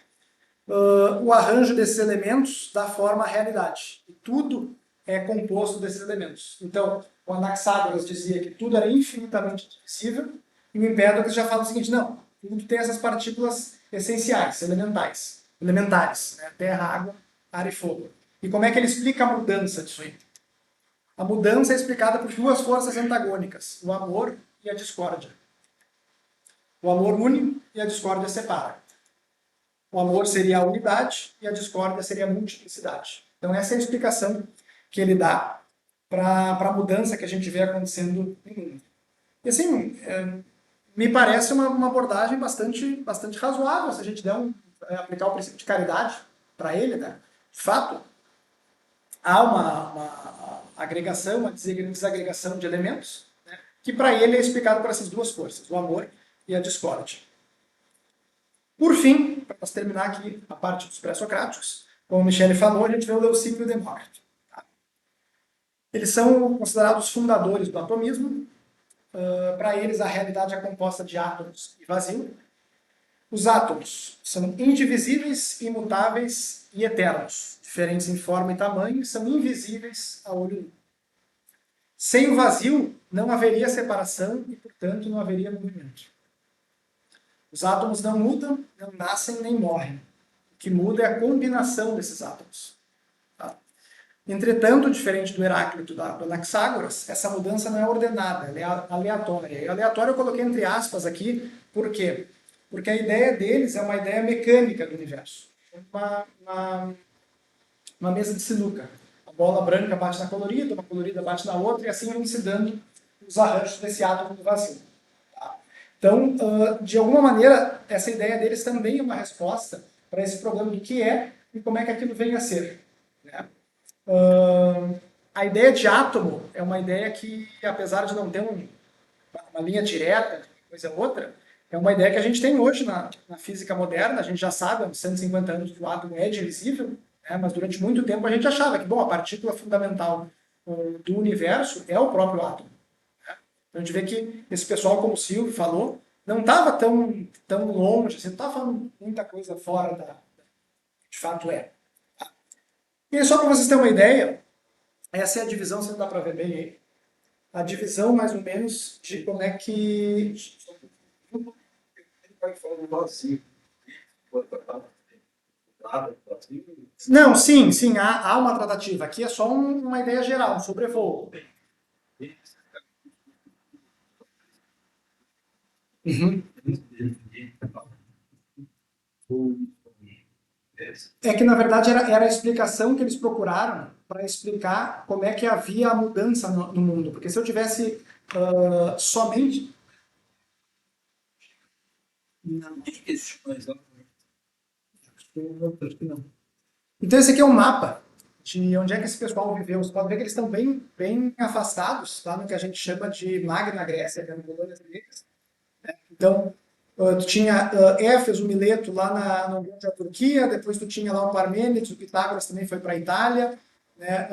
O arranjo desses elementos dá forma à realidade. E tudo é composto desses elementos. Então, o Anaxágoras dizia que tudo era infinitamente divisível, e o Empédocles já fala o seguinte, não, tudo tem essas partículas essenciais, elementares, né? Terra, água, ar e fogo. E como é que ele explica a mudança disso aí? A mudança é explicada por 2 forças antagônicas, o amor e a discórdia. O amor une e a discórdia separa. O amor seria a unidade e a discórdia seria a multiplicidade. Então essa é a explicação que ele dá para a mudança que a gente vê acontecendo no mundo. E assim, me parece uma abordagem bastante razoável se a gente aplicar o princípio de caridade para ele, né? De fato, há uma agregação, uma desagregação de elementos, né? Que para ele é explicado por essas 2 forças, o amor e a discórdia. Por fim, para nós terminar aqui a parte dos pré-socráticos, como o Michele falou, a gente vê o Leucipo e o Demócrito. Tá? Eles são considerados fundadores do atomismo. Para eles, a realidade é composta de átomos e vazio. Os átomos são indivisíveis, imutáveis e eternos, diferentes em forma e tamanho, e são invisíveis a olho nu. Sem o vazio, não haveria separação e, portanto, não haveria movimento. Os átomos não mudam, não nascem nem morrem. O que muda é a combinação desses átomos. Tá? Entretanto, diferente do Heráclito e do Anaxágoras, essa mudança não é ordenada, ela é aleatória. E aleatória eu coloquei entre aspas aqui, por quê? Porque a ideia deles é uma ideia mecânica do universo. Uma mesa de sinuca. A bola branca bate na colorida, uma colorida bate na outra, e assim vão se dando os arranjos desse átomo do vazio. Então, de alguma maneira, essa ideia deles também é uma resposta para esse problema do que é e como é que aquilo vem a ser. Né? A ideia de átomo é uma ideia que, apesar de não ter uma linha direta, coisa ou outra, é uma ideia que a gente tem hoje na física moderna. A gente já sabe, há uns 150 anos, que o átomo é divisível, né? Mas durante muito tempo a gente achava que a partícula fundamental do universo é o próprio átomo. A gente vê que esse pessoal, como o Silvio falou, não estava tão longe, assim, não estava falando muita coisa fora de fato é. E só para vocês terem uma ideia, essa é a divisão, você não dá para ver bem aí, a divisão mais ou menos de como é que... Não, sim, há uma tratativa. Aqui é só uma ideia geral, um sobrevoo. Uhum. É que, na verdade, era a explicação que eles procuraram para explicar como é que havia a mudança no mundo. Porque se eu tivesse somente... Não. Então esse aqui é um mapa de onde é que esse pessoal viveu. Você pode ver que eles estão bem afastados, lá no que a gente chama de Magna Grécia, que é no colônias gregas. Então, tu tinha Éfeso, Mileto lá no norte da Turquia, depois tu tinha lá o Parmênides, o Pitágoras também foi para a Itália, né,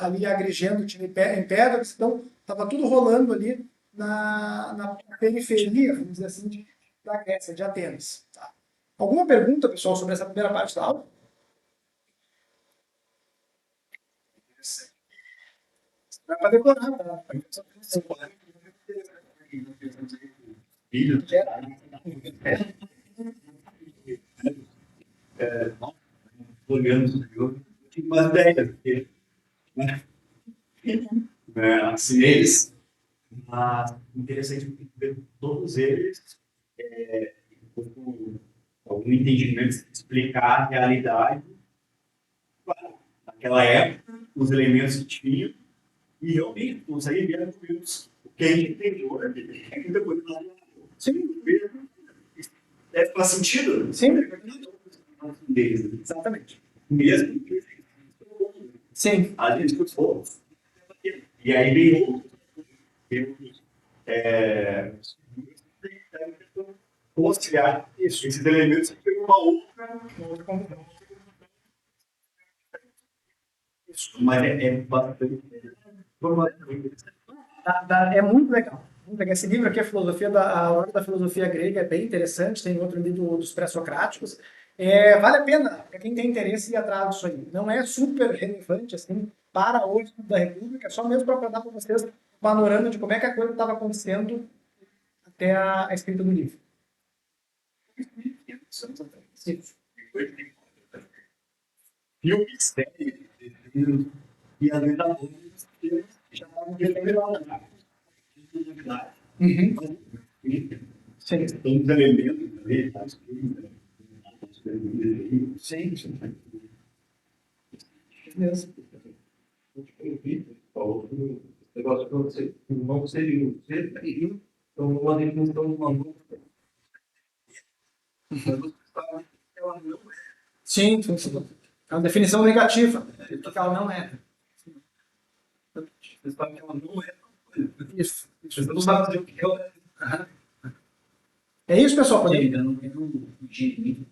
ali agrigendo, tinha em pedra, então estava tudo rolando ali na periferia, vamos dizer assim, da Grécia, de Atenas. Tá? Alguma pergunta, pessoal, sobre essa primeira parte da aula? Vai para decorar, tá? Filho, olhando superior, eu tinha uma ideia, porque, né, assim, eles, mas interessante ver todos eles com algum entendimento, explicar a realidade, claro, naquela época, os elementos que tinham, e realmente conseguir ver argumentos. O que a gente entendeu é muita coisa Sim, deve fazer sentido. sim, Deles, exatamente. mesmo que Sim, a gente escutou. E aí veio conciliar isso. esses elementos que tem uma outra, mas é bastante. É muito legal. Muito legal. Esse livro aqui, a Ordem da Filosofia Grega, é bem interessante. Tem outro livro dos pré-socráticos. Vale a pena, para quem tem interesse, ir atrás disso aí. Não é super relevante assim, para o estudo da República, é só mesmo para dar para vocês um panorama de como é que a coisa estava acontecendo até a escrita do livro. Isso. Filmes, séries, e às vezes a já estavam Uhum. Sim, tem uns elementos ali, tá? sim, sim. Beleza. O negócio que você não seria então uma definição de uma Sim, sim, sim. É uma definição negativa do que ela não é. você sabe que ela não é. Isso. Você não sabe dizer o que ela é. Aham. É isso, pessoal. Podemos... Eu não quero fugir muito do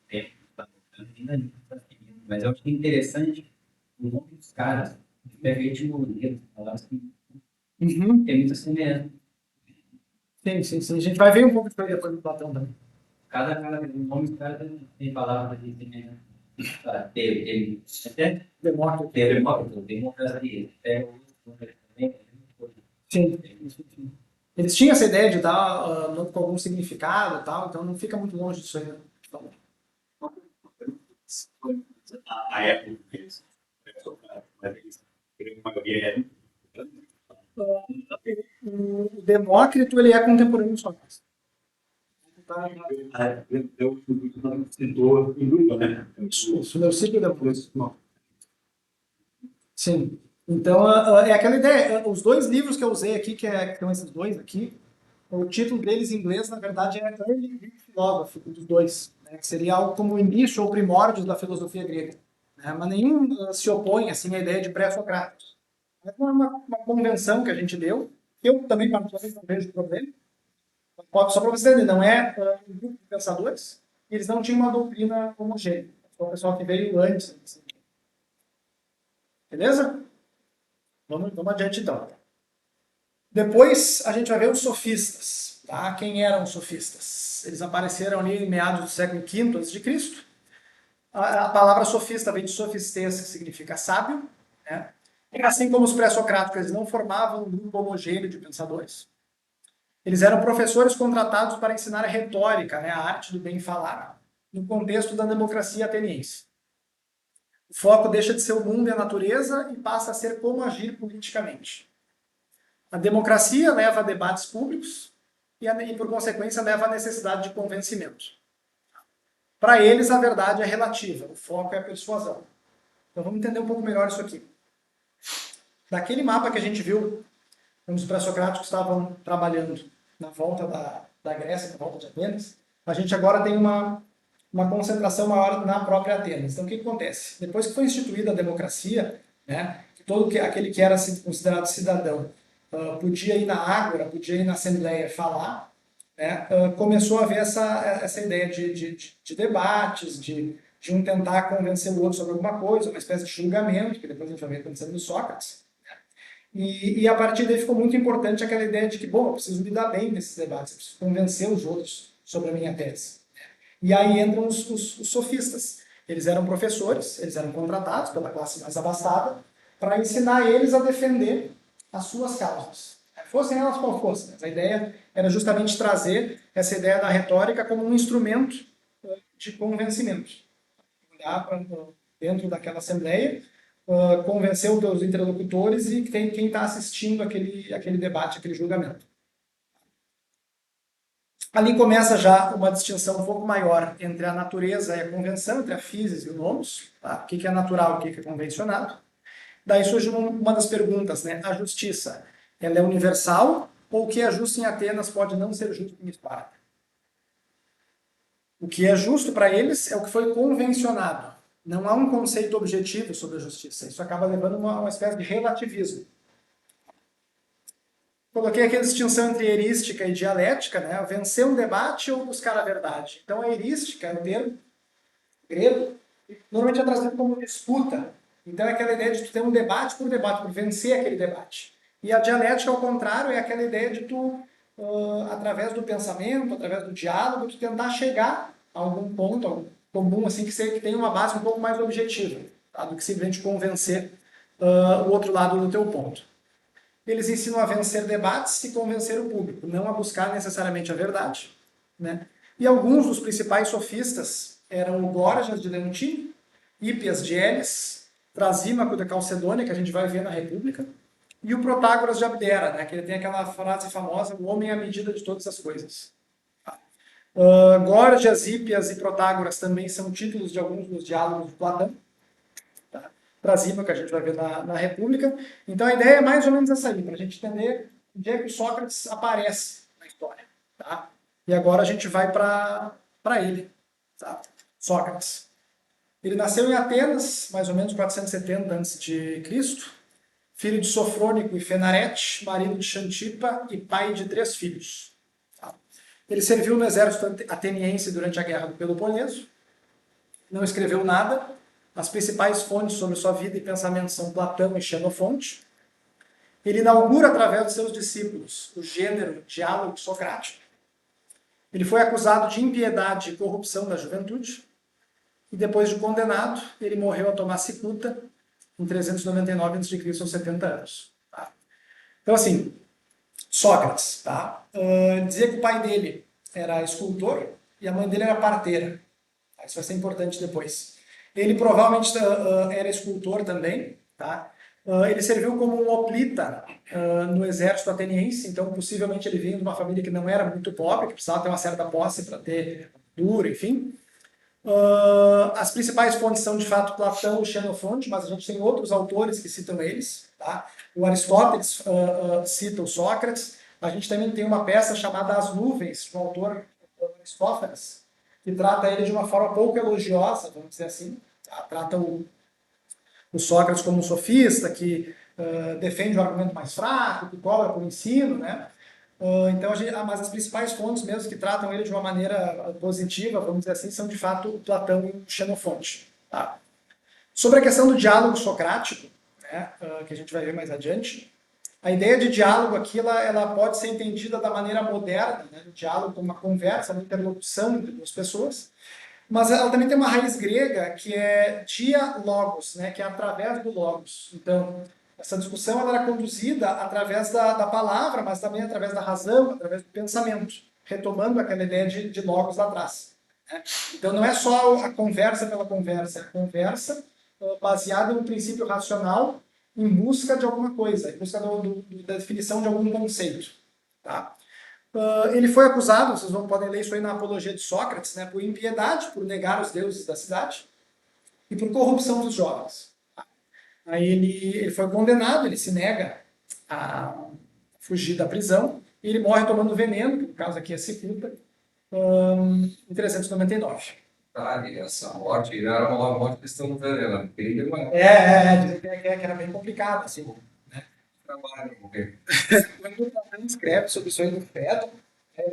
tempo que está tocando, ainda não está seguindo, mas eu acho que é interessante o nome dos caras, que pega a etimologia, falar assim, Uhum. tem muita semelhança. Sim, sim, sim. A gente vai ver um pouco disso aí depois do Platão também. Cada cara, o nome dos caras tem palavras de semelhança. Teve, até Demócrito. Demócrito, democracia, pega o outro também, é a mesma coisa. Sim. Eles tinham essa ideia de dar nome com algum significado e tal, então não fica muito longe disso aí. Né? A época deles, mas eles, a maioria é. O Demócrito, ele é contemporâneo do Sócrates. Tá? Eu citou em grupo, né? Isso, Leucídio e Demócrito. Sim. Então, é aquela ideia. Os dois livros que eu usei aqui, que são esses dois aqui, o título deles em inglês, na verdade, é Early Greek Philosophy, dos dois, né, que seria algo como o início ou primórdios da filosofia grega. Né, mas nenhum se opõe assim, à ideia de pré-socráticos. É uma convenção que a gente deu, que eu também, particularmente, não vejo problema. Só para você entender, não é um grupo de pensadores, eles não tinham uma doutrina homogênea. Foi o pessoal que veio antes. Assim. Beleza? Vamos adiante então. Depois a gente vai ver os sofistas. Tá? Quem eram os sofistas? Eles apareceram ali em meados do século V a.C. A palavra sofista vem de sofistes, que significa sábio. Né? E assim como os pré-socráticos, eles não formavam um grupo homogêneo de pensadores. Eles eram professores contratados para ensinar a retórica, né? A arte do bem falar, no contexto da democracia ateniense. O foco deixa de ser o mundo e a natureza e passa a ser como agir politicamente. A democracia leva a debates públicos e por consequência, leva à necessidade de convencimento. Para eles, a verdade é relativa, o foco é a persuasão. Então vamos entender um pouco melhor isso aqui. Daquele mapa que a gente viu, onde os pré-socráticos estavam trabalhando na volta da Grécia, na volta de Atenas, a gente agora tem uma concentração maior na própria Atenas. Então o que acontece? Depois que foi instituída a democracia, né, aquele que era considerado cidadão podia ir na ágora, podia ir na assembleia falar, né, começou a haver essa ideia de debates, de de um tentar convencer o outro sobre alguma coisa, uma espécie de julgamento, que depois a gente vai ver acontecendo no Sócrates. E a partir daí ficou muito importante aquela ideia de que, bom, eu preciso me dar bem nesses debates, eu preciso convencer os outros sobre a minha tese. E aí entram os sofistas. Eles eram professores, eles eram contratados pela classe mais abastada para ensinar eles a defender as suas causas. Fossem elas qual fossem. Mas a ideia era justamente trazer essa ideia da retórica como um instrumento de convencimento. Dentro daquela assembleia, convencer os teus interlocutores e quem está assistindo aquele debate, aquele julgamento. Ali começa já uma distinção um pouco maior entre a natureza e a convenção, entre a physis e o nomos, tá? O que é natural e o que é convencionado. Daí surge uma das perguntas, né? A justiça, ela é universal ou o que é justo em Atenas pode não ser justo em Esparta? O que é justo para eles é o que foi convencionado. Não há um conceito objetivo sobre a justiça. Isso acaba levando a uma espécie de relativismo. Coloquei aqui a distinção entre erística e dialética, né? Vencer um debate ou buscar a verdade. Então, a erística é um termo grego, normalmente é trazido como disputa. Então, é aquela ideia de tu ter um debate, por vencer aquele debate. E a dialética, ao contrário, é aquela ideia de tu, através do pensamento, através do diálogo, tu tentar chegar a algum ponto comum, assim, que tenha uma base um pouco mais objetiva, tá? Do que simplesmente convencer o outro lado do teu ponto. Eles ensinam a vencer debates e convencer o público, não a buscar necessariamente a verdade, né? E alguns dos principais sofistas eram o Górgias de Leontino, Hípias de Elis, Trasímaco da Calcedônia, que a gente vai ver na República, e o Protágoras de Abdera, né? Que ele tem aquela frase famosa, o homem é a medida de todas as coisas. Górgias, Hípias e Protágoras também são títulos de alguns dos diálogos de Platão. Trasímaco, que a gente vai ver na República. Então a ideia é mais ou menos essa aí, para a gente entender onde é que o Sócrates aparece na história. Tá? E agora a gente vai para ele, tá? Sócrates. Ele nasceu em Atenas, mais ou menos 470 a.C., filho de Sofrônico e Fenarete, marido de Xantipa e pai de 3 filhos. Tá? Ele serviu no exército ateniense durante a Guerra do Peloponeso, não escreveu nada. As principais fontes sobre sua vida e pensamento são Platão e Xenofonte. Ele inaugura, através de seus discípulos, o gênero diálogo socrático. Ele foi acusado de impiedade e corrupção da juventude. E depois de condenado, ele morreu a tomar cicuta em 399 a.C., aos 70 anos. Tá? Então, assim, Sócrates, tá? Dizia que o pai dele era escultor e a mãe dele era parteira. Isso vai ser importante depois. Ele provavelmente era escultor também, tá? Ele serviu como um hoplita no exército ateniense, então possivelmente ele vinha de uma família que não era muito pobre, que precisava ter uma certa posse para ter dura, enfim. As principais fontes são de fato Platão e Xenofonte, mas a gente tem outros autores que citam eles, tá? O Aristóteles cita o Sócrates. A gente também tem uma peça chamada As Nuvens, do autor Aristófanes, que trata ele de uma forma pouco elogiosa, vamos dizer assim. Tá? Trata o Sócrates como um sofista, que defende o argumento mais fraco, que cobra por ensino, né? Então, mas as principais fontes mesmo que tratam ele de uma maneira positiva, vamos dizer assim, são de fato Platão e Xenofonte. Tá? Sobre a questão do diálogo socrático, né, que a gente vai ver mais adiante, a ideia de diálogo aqui ela pode ser entendida da maneira moderna, né, do diálogo como uma conversa, uma interlocução entre duas pessoas, mas ela também tem uma raiz grega que é dia-logos, né, que é através do logos. Então, essa discussão ela era conduzida através da palavra, mas também através da razão, através do pensamento, retomando aquela ideia de logos lá atrás. Né? Então, não é só a conversa pela conversa, é a conversa baseada em um princípio racional em busca de alguma coisa, em busca da definição de algum conceito. Tá? Ele foi acusado, vocês podem ler isso aí na Apologia de Sócrates, né, por impiedade, por negar os deuses da cidade, e por corrupção dos jovens. Tá? Aí ele foi condenado, ele se nega a fugir da prisão, e ele morre tomando veneno, que no caso aqui é cicuta, em 399. Tá, e essa morte era uma morte que estão vendo, dizem Que era bem complicado, assim. trabalho, porque Quando o Platão escreve sobre o sonho do Fédon,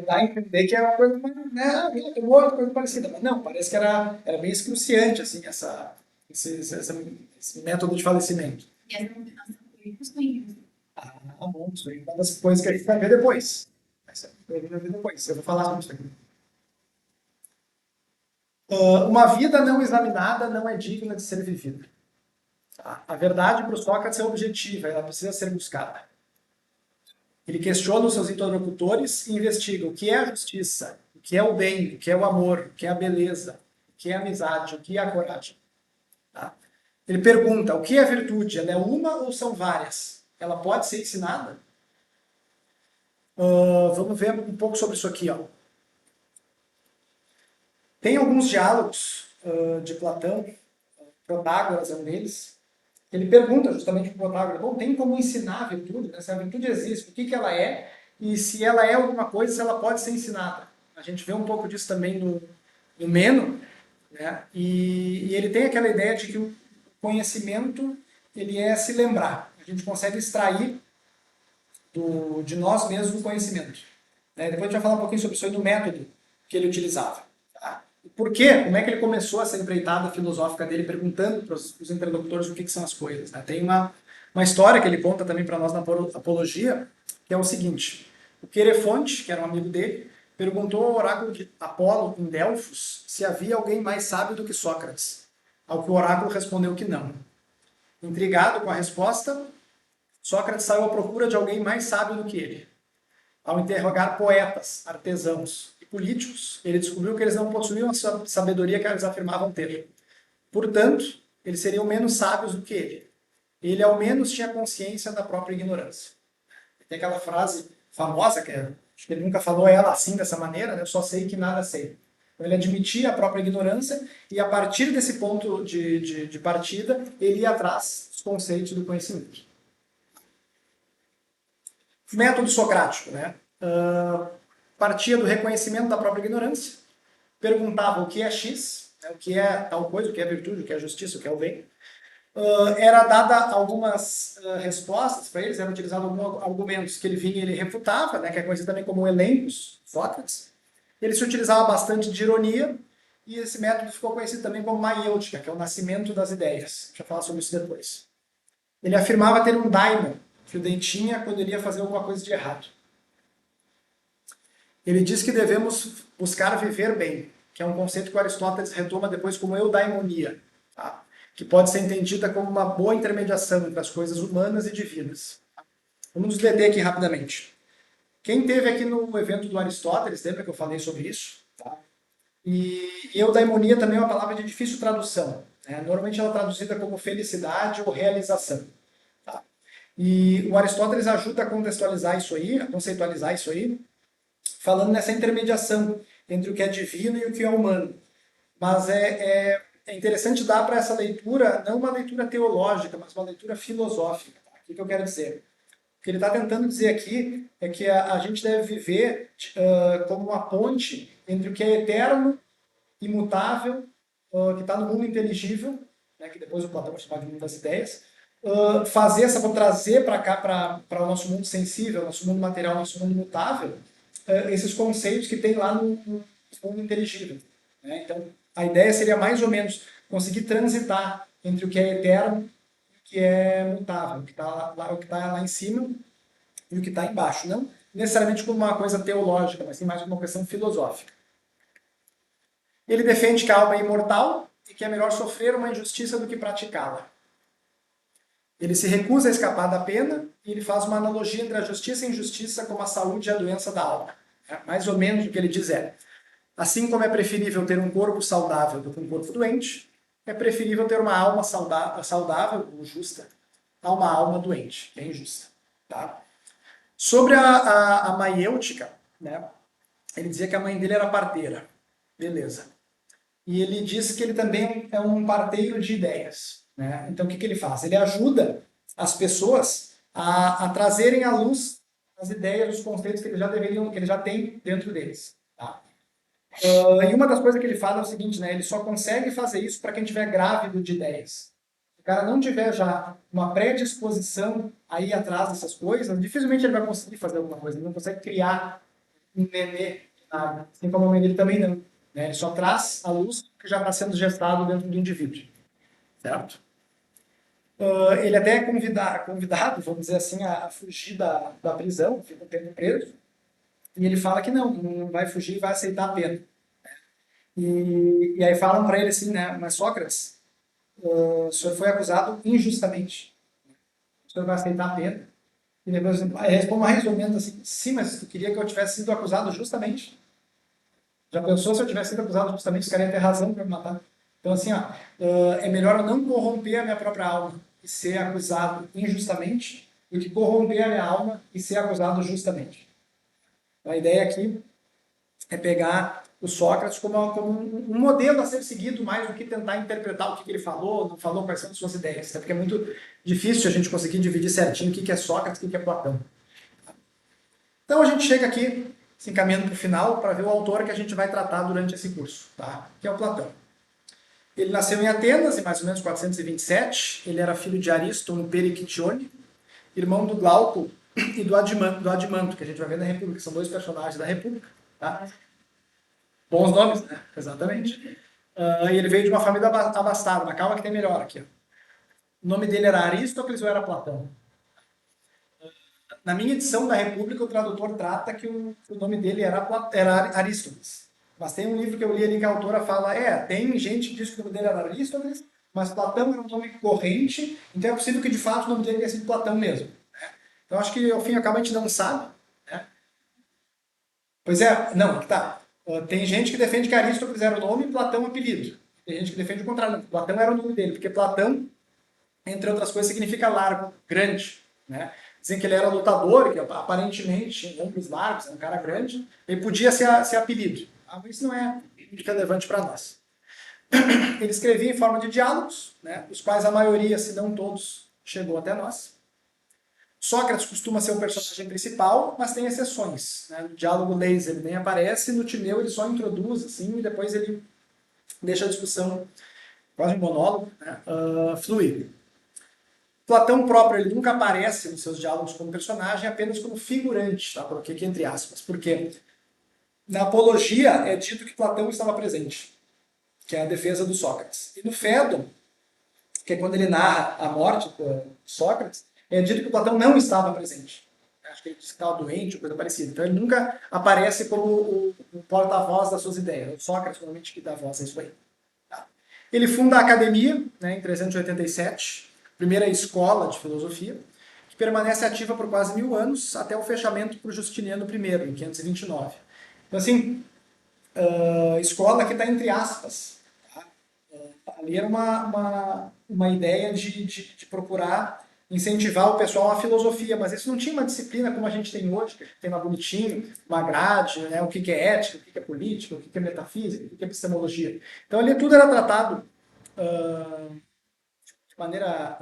Dá a entender que é uma coisa, né, tem outra coisa parecida, mas não, parece que era bem excruciante, assim, esse método de falecimento. E essa combinação foi com os sonhos. Ah, bom, isso aí é uma das coisas que a gente vai ver depois. Vai ver depois, eu vou falar sobre isso aqui. Uma vida não examinada não é digna de ser vivida. Tá? A verdade para o Sócrates é objetiva, ela precisa ser buscada. Ele questiona os seus interlocutores e investiga o que é a justiça, o que é o bem, o que é o amor, o que é a beleza, o que é a amizade, o que é a coragem. Tá? Ele pergunta, o que é a virtude? Ela é uma ou são várias? Ela pode ser ensinada? Vamos ver um pouco sobre isso aqui. Ó. Tem alguns diálogos de Platão, Protágoras é um deles. Ele pergunta justamente para o Protágoras, bom, tem como ensinar a virtude? Né? Se a virtude existe, o que ela é? E se ela é alguma coisa, se ela pode ser ensinada. A gente vê um pouco disso também no Meno, né? E ele tem aquela ideia de que o conhecimento ele é se lembrar. A gente consegue extrair de nós mesmos o conhecimento. Né? Depois a gente vai falar um pouquinho sobre isso aí no método que ele utilizava. Tá? Por quê? Como é que ele começou essa empreitada filosófica dele, perguntando para os interlocutores o que são as coisas. Né? Tem uma história que ele conta também para nós na Apologia, que é o seguinte. O Querefonte, que era um amigo dele, perguntou ao oráculo de Apolo em Delfos se havia alguém mais sábio do que Sócrates. Ao que o oráculo respondeu que não. Intrigado com a resposta, Sócrates saiu à procura de alguém mais sábio do que ele. Ao interrogar poetas, artesãos e políticos, ele descobriu que eles não possuíam a sabedoria que eles afirmavam ter. Portanto, eles seriam menos sábios do que ele. Ele, ao menos, tinha consciência da própria ignorância. Tem aquela frase famosa, acho que ele nunca falou ela assim, dessa maneira, né? Eu só sei que nada sei. Então, ele admitia a própria ignorância e, a partir desse ponto de partida, ele ia atrás dos conceitos do conhecimento. Método socrático, né? Partia do reconhecimento da própria ignorância, perguntava o que é X, né? O que é tal coisa, o que é virtude, o que é justiça, o que é o bem. Era dada algumas respostas para eles, eram utilizados alguns argumentos que ele vinha e ele refutava, né? Que é conhecido também como elencos, Sócrates. Ele se utilizava bastante de ironia e esse método ficou conhecido também como maiêutica, que é o nascimento das ideias. Deixa eu falar sobre isso depois. Ele afirmava ter um daimon, que o dentinha quando ele ia fazer alguma coisa de errado. Ele diz que devemos buscar viver bem, que é um conceito que Aristóteles retoma depois como eudaimonia, tá? Que pode ser entendida como uma boa intermediação entre as coisas humanas e divinas. Vamos nos deter aqui rapidamente. Quem esteve aqui no evento do Aristóteles, lembra que eu falei sobre isso? Tá? E eudaimonia também é uma palavra de difícil tradução. Né? Normalmente ela é traduzida como felicidade ou realização. Tá? E o Aristóteles ajuda a contextualizar isso aí, a conceitualizar isso aí, falando nessa intermediação entre o que é divino e o que é humano. Mas é interessante dar para essa leitura, não uma leitura teológica, mas uma leitura filosófica. Tá? O que eu quero dizer? O que ele está tentando dizer aqui é que a gente deve viver como uma ponte entre o que é eterno, imutável, que está no mundo inteligível, né, que depois o Platão vai chamar de mundo das ideias, trazer para cá, para o nosso mundo sensível, nosso mundo material, nosso mundo mutável, esses conceitos que tem lá no mundo inteligível. Né? Então, a ideia seria mais ou menos conseguir transitar entre o que é eterno e o que é mutável, o que está lá em cima e o que está embaixo. Não necessariamente como uma coisa teológica, mas sim mais como uma questão filosófica. Ele defende que a alma é imortal e que é melhor sofrer uma injustiça do que praticá-la. Ele se recusa a escapar da pena e ele faz uma analogia entre a justiça e a injustiça como a saúde e a doença da alma. Mais ou menos o que ele diz é: assim como é preferível ter um corpo saudável do que um corpo doente, é preferível ter uma alma saudável ou justa a uma alma doente, que é injusta. Tá? Sobre a maiêutica, né, ele dizia que a mãe dele era parteira. Beleza. E ele diz que ele também é um parteiro de ideias. Né? Então, o que ele faz? Ele ajuda as pessoas a trazerem à luz as ideias, os conceitos que eles já têm dentro deles. Tá? E uma das coisas que ele fala é o seguinte, né? Ele só consegue fazer isso para quem estiver grávido de ideias. Se o cara não tiver já uma predisposição a ir atrás dessas coisas, dificilmente ele vai conseguir fazer alguma coisa, ele não consegue criar um nenê, nada. Assim como a mãe dele também não. Né? Ele só traz a luz que já está sendo gestado dentro do indivíduo. Certo? Ele até é convidado, vamos dizer assim, a fugir da prisão, fica um tempo preso. E ele fala que não vai fugir, vai aceitar a pena. E aí falam para ele assim, né? Mas Sócrates, o senhor foi acusado injustamente. O senhor vai aceitar a pena. E depois ele responde mais ou menos assim, sim, mas tu queria que eu tivesse sido acusado justamente? Já pensou se eu tivesse sido acusado justamente, os caras iam ter razão para me matar? Então assim, ó, é melhor eu não corromper a minha própria alma e ser acusado injustamente do que corromper a minha alma e ser acusado justamente. A ideia aqui é pegar o Sócrates como um modelo a ser seguido mais do que tentar interpretar o que ele falou, não falou, quais são as suas ideias. Até porque é muito difícil a gente conseguir dividir certinho o que é Sócrates e o que é Platão. Então a gente chega aqui, se encaminhando para o final, para ver o autor que a gente vai tratar durante esse curso, tá? Que é o Platão. Ele nasceu em Atenas, em mais ou menos 427. Ele era filho de Ariston e Perictione, irmão do Glauco e do Adimanto, que a gente vai ver na República. São dois personagens da República. Tá? Bons nomes, né? Exatamente. E ele veio de uma família abastada, mas calma que tem melhor aqui. Ó. O nome dele era Aristóteles ou era Platão? Na minha edição da República, o tradutor trata que o nome dele era Aristóteles. Mas tem um livro que eu li ali que a autora fala, tem gente que diz que o nome dele era Aristóteles, mas Platão era um nome corrente, então é possível que de fato o nome dele tenha sido Platão mesmo. Né? Então acho que ao fim e ao cabo a gente não sabe. Né? Pois é, não, tá. Tem gente que defende que Aristóteles era o nome e Platão o apelido. Tem gente que defende o contrário. Não, Platão era o nome dele, porque Platão, entre outras coisas, significa largo, grande. Né? Dizem que ele era lutador, que aparentemente tinha ombros largos, era um cara grande, ele podia ser apelido. Mas isso não é muito relevante para nós. Ele escrevia em forma de diálogos, né, dos quais a maioria, se não todos, chegou até nós. Sócrates costuma ser o personagem principal, mas tem exceções. Né? No diálogo Leis ele nem aparece, no Timeu ele só introduz, assim, e depois ele deixa a discussão, quase um monólogo, né, fluir. Platão próprio ele nunca aparece nos seus diálogos como personagem, apenas como figurante, tá? Coloquei aqui entre aspas, porque na Apologia é dito que Platão estava presente, que é a defesa do Sócrates. E no Fédon, que é quando ele narra a morte de Sócrates, é dito que Platão não estava presente. Acho que ele disse que estava doente, ou coisa parecida. Então ele nunca aparece como o porta-voz das suas ideias. O Sócrates, normalmente, que dá voz a isso aí. Tá? Ele funda a Academia, né, em 387, primeira escola de filosofia, que permanece ativa por quase 1000 anos, até o fechamento por Justiniano I, em 529. Então, assim, escola que está entre aspas. Tá? Ali era uma ideia de procurar incentivar o pessoal à filosofia, mas isso não tinha uma disciplina como a gente tem hoje, que a gente tem lá bonitinho, uma grade, né, o que é ética, o que é política, o que é metafísica, o que é epistemologia. Então ali tudo era tratado de maneira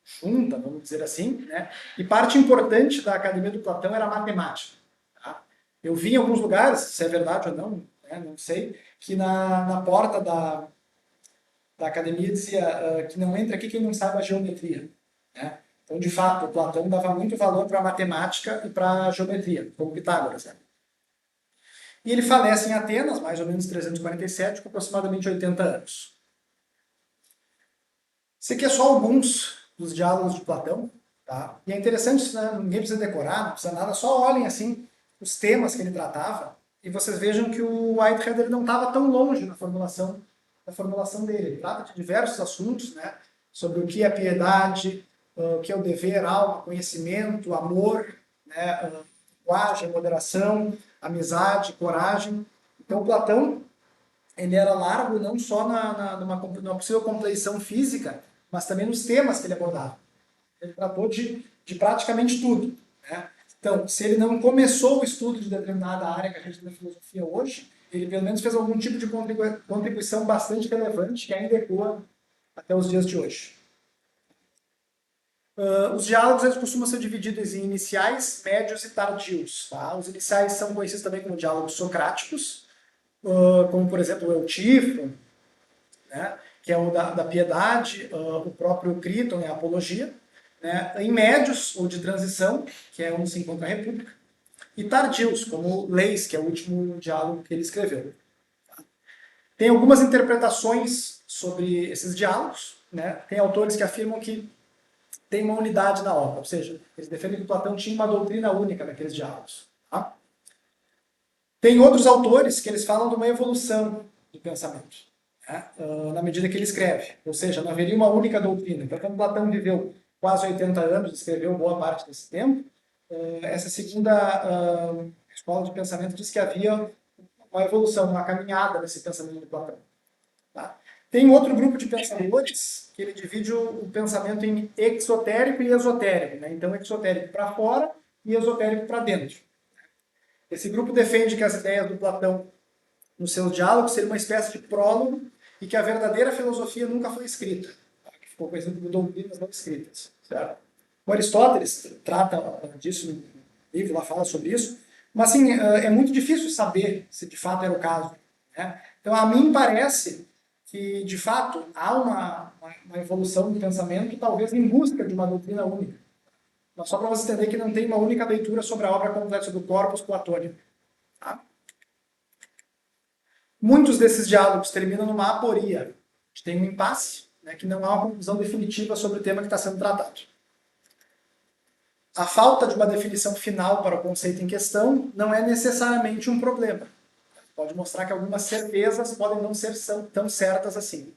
junta, vamos dizer assim, né? E parte importante da Academia do Platão era a matemática. Tá? Eu vi em alguns lugares, se é verdade ou não, né, não sei, que na porta da academia dizia que não entra aqui quem não sabe a geometria. Né? Então, de fato, o Platão dava muito valor para a matemática e para a geometria, como Pitágoras. Né? E ele falece em Atenas, mais ou menos 347, com aproximadamente 80 anos. Isso aqui é só alguns dos diálogos de Platão. Tá? E é interessante, né? Ninguém precisa decorar, não precisa nada, só olhem assim os temas que ele tratava e vocês vejam que o Whitehead não estava tão longe na formulação dele. Ele trata de diversos assuntos, né? Sobre o que é piedade, o que é o dever, alma, conhecimento, amor, né? Linguagem, moderação, amizade, coragem. Então, Platão ele era largo não só numa possível compleição física, mas também nos temas que ele abordava. Ele tratou de praticamente tudo. Né? Então, se ele não começou o estudo de determinada área que a gente tem na filosofia hoje, ele pelo menos fez algum tipo de contribuição bastante relevante que ainda ecoa até os dias de hoje. Os diálogos eles costumam ser divididos em iniciais, médios e tardios. Tá? Os iniciais são conhecidos também como diálogos socráticos, como, por exemplo, o Eutífron, né? Que é o da piedade, o próprio Críton, a Apologia. Né? Em médios, ou de transição, que é onde se encontra a República. e tardios, como Leis, que é o último diálogo que ele escreveu. Tem algumas interpretações sobre esses diálogos, né? Tem autores que afirmam que tem uma unidade na obra, ou seja, eles defendem que Platão tinha uma doutrina única naqueles diálogos. Tá? Tem outros autores que eles falam de uma evolução do pensamento, né? Na medida que ele escreve, ou seja, não haveria uma única doutrina. Então, quando Platão viveu quase 80 anos, escreveu boa parte desse tempo, essa segunda escola de pensamento diz que havia uma evolução, uma caminhada nesse pensamento de Platão. Tá? Tem outro grupo de pensadores que ele divide o pensamento em exotérico e esotérico. Né? Então, exotérico para fora e esotérico para dentro. Esse grupo defende que as ideias do Platão nos seus diálogos seriam uma espécie de prólogo e que a verdadeira filosofia nunca foi escrita, tá? Que ficou conhecido como doutrinas não escritas. Certo? O Aristóteles trata disso no livro, lá fala sobre isso, mas assim, é muito difícil saber se de fato era o caso. Né? Então, a mim parece que, de fato, há uma evolução do pensamento, talvez em busca de uma doutrina única. Mas só para você entender que não tem uma única leitura sobre a obra completa, sobre o corpus platônico. Tá? Muitos desses diálogos terminam numa aporia. A gente tem um impasse, né, que não há uma conclusão definitiva sobre o tema que está sendo tratado. A falta de uma definição final para o conceito em questão não é necessariamente um problema. Pode mostrar que algumas certezas podem não ser tão certas assim.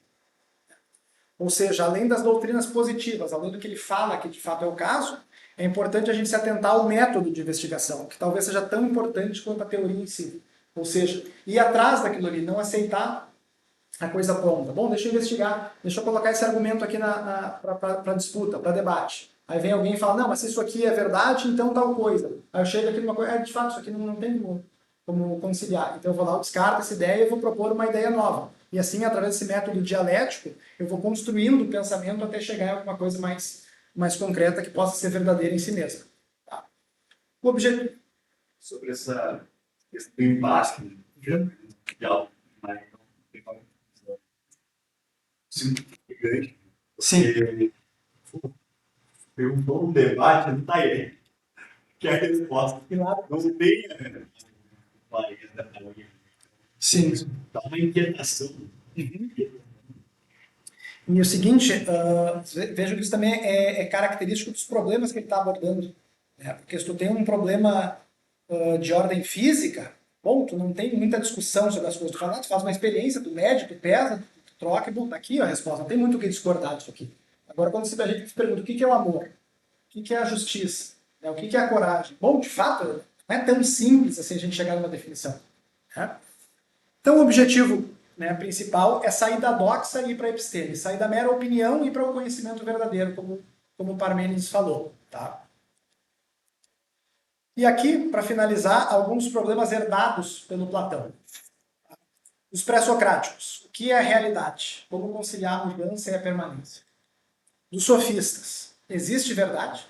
Ou seja, além das doutrinas positivas, além do que ele fala que de fato é o caso, é importante a gente se atentar ao método de investigação, que talvez seja tão importante quanto a teoria em si. Ou seja, ir atrás daquilo ali, não aceitar a coisa pronta. Bom, deixa eu investigar, deixa eu colocar esse argumento aqui para disputa, para debate. Aí vem alguém e fala, não, mas se isso aqui é verdade, então tal coisa. Aí eu chego aqui numa coisa, de fato, isso aqui não tem como conciliar. Então eu vou lá, eu descarto essa ideia e vou propor uma ideia nova. E assim, através desse método dialético, eu vou construindo o pensamento até chegar em alguma coisa mais concreta que possa ser verdadeira em si mesma. Tá? O objetivo... Sobre esse impasse de algo, mas gigante. Sim. Perguntou um debate, não está aí. Que é a resposta. Não tem clareza da teoria. Sim. Dá uma inquietação. E o seguinte, vejo que isso também é característico dos problemas que ele está abordando. Né? Porque se tu tem um problema de ordem física, bom, tu não tem muita discussão sobre as coisas. Tu faz uma experiência, tu mede, tu pesa, tu troca e bom, tá aqui ó, a resposta. Não tem muito o que discordar disso aqui. Agora, quando a gente se pergunta o que é o amor, o que é a justiça, né? O que é a coragem, bom, de fato, não é tão simples assim a gente chegar numa definição. Né? Então, o objetivo, né, principal é sair da doxa e ir para a episteme, sair da mera opinião e ir para o conhecimento verdadeiro, como Parmênides falou. Tá? E aqui, para finalizar, alguns problemas herdados pelo Platão. Os pré-socráticos. O que é a realidade? Como conciliar a mudança e a permanência? Dos sofistas. Existe verdade?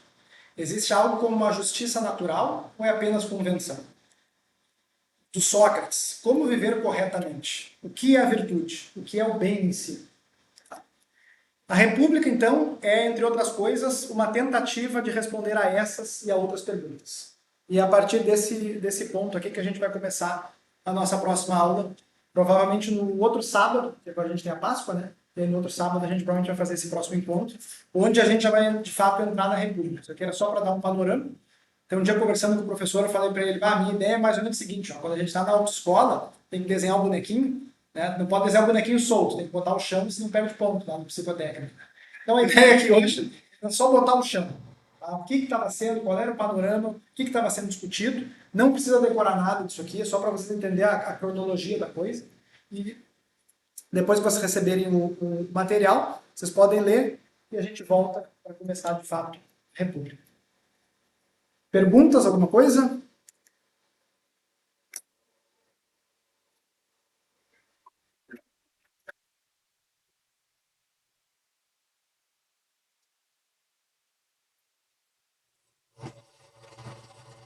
Existe algo como uma justiça natural ou é apenas convenção? Do Sócrates. Como viver corretamente? O que é a virtude? O que é o bem em si? A República, então, é, entre outras coisas, uma tentativa de responder a essas e a outras perguntas. E é a partir desse ponto aqui que a gente vai começar a nossa próxima aula, provavelmente no outro sábado, que agora a gente tem a Páscoa, né? E aí no outro sábado a gente provavelmente vai fazer esse próximo encontro, onde a gente já vai, de fato, entrar na República. Isso aqui era só para dar um panorama. Então, um dia conversando com o professor, eu falei para ele, a minha ideia é mais ou menos o seguinte, ó, quando a gente está na autoescola, tem que desenhar um bonequinho, né? Não pode desenhar um bonequinho solto, tem que botar o chão, senão perde ponto lá no psicotécnico. Então, a ideia aqui hoje é só botar o chão. Tá? O que estava sendo, qual era o panorama, o que estava sendo discutido. Não precisa decorar nada disso aqui, é só para vocês entenderem a cronologia da coisa. E depois que vocês receberem o material, vocês podem ler e a gente volta para começar, de fato, a República. Perguntas, alguma coisa?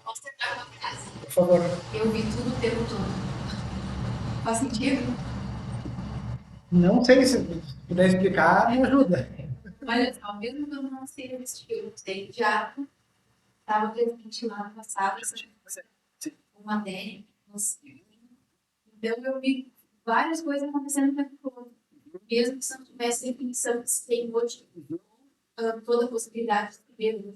Posso tentar uma frase? Por favor. Eu vi tudo o tempo todo. Faz sentido? Não sei se puder explicar, me ajuda. Olha só, mesmo que eu não seja desse estilo de teatro, estava presente lá no passado essa coisa. uma matéria. Então, eu vi várias coisas acontecendo o tempo todo. Mesmo que você não tivesse definição que se tem hoje, toda a possibilidade de escrever.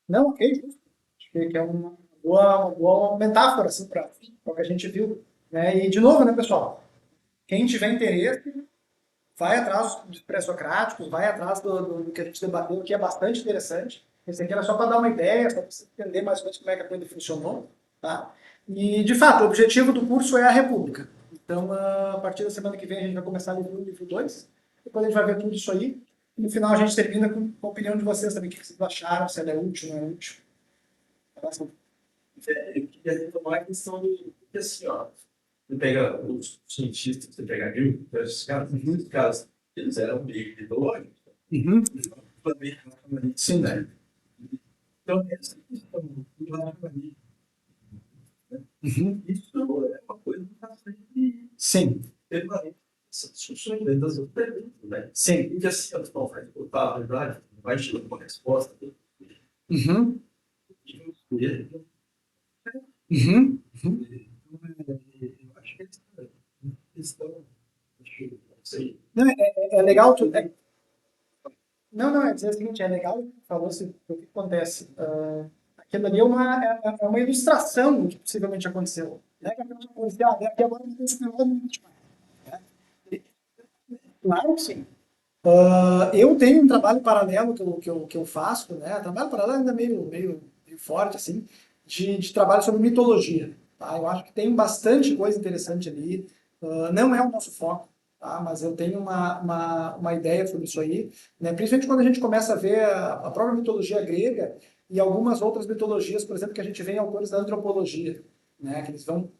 Não, ok, justo. Acho que é uma boa metáfora assim, para o que a gente viu. Né? E, de novo, né, pessoal? Quem tiver interesse, vai atrás dos pré-socráticos, vai atrás do que a gente debateu, que é bastante interessante. Esse aqui era só para dar uma ideia, só para você entender mais ou menos como é que a coisa funcionou. Tá? E, de fato, o objetivo do curso é a República. Então, a partir da semana que vem, a gente vai começar o livro 2. Depois a gente vai ver tudo isso aí. E no final, a gente termina com a opinião de vocês também. O que vocês acharam, se ela é útil, não é útil. Eu queria retomar a questão do que, assim, ó, você pega os cientistas, você pega Newton, esses caras, eles eram meio ideológicos. Também relativamente, sim, né? Então, essa questão do relativamente, né? Isso é uma coisa bastante Sim, permanente. Essas discussões dentro das outras perguntas, né? sim. Porque assim, elas não vai botar a verdade, vai chegando uma resposta. Uhum. Eu Uhum. acho que eles estão, não sei. Não, é legal. Não, é dizer o seguinte, é legal, falou assim, o que acontece. Aquilo ali é uma ilustração do que possivelmente aconteceu. Não é que aconteceu, daqui agora não tem esse fenômeno. Claro que sim. Eu tenho um trabalho paralelo que eu faço, né? Trabalho paralelo ainda meio forte, assim, de trabalho sobre mitologia. Tá? Eu acho que tem bastante coisa interessante ali. Não é o nosso foco, tá? Mas eu tenho uma ideia sobre isso aí, né? Principalmente quando a gente começa a ver a própria mitologia grega e algumas outras mitologias, por exemplo, que a gente vê em autores da antropologia, né? Que eles vão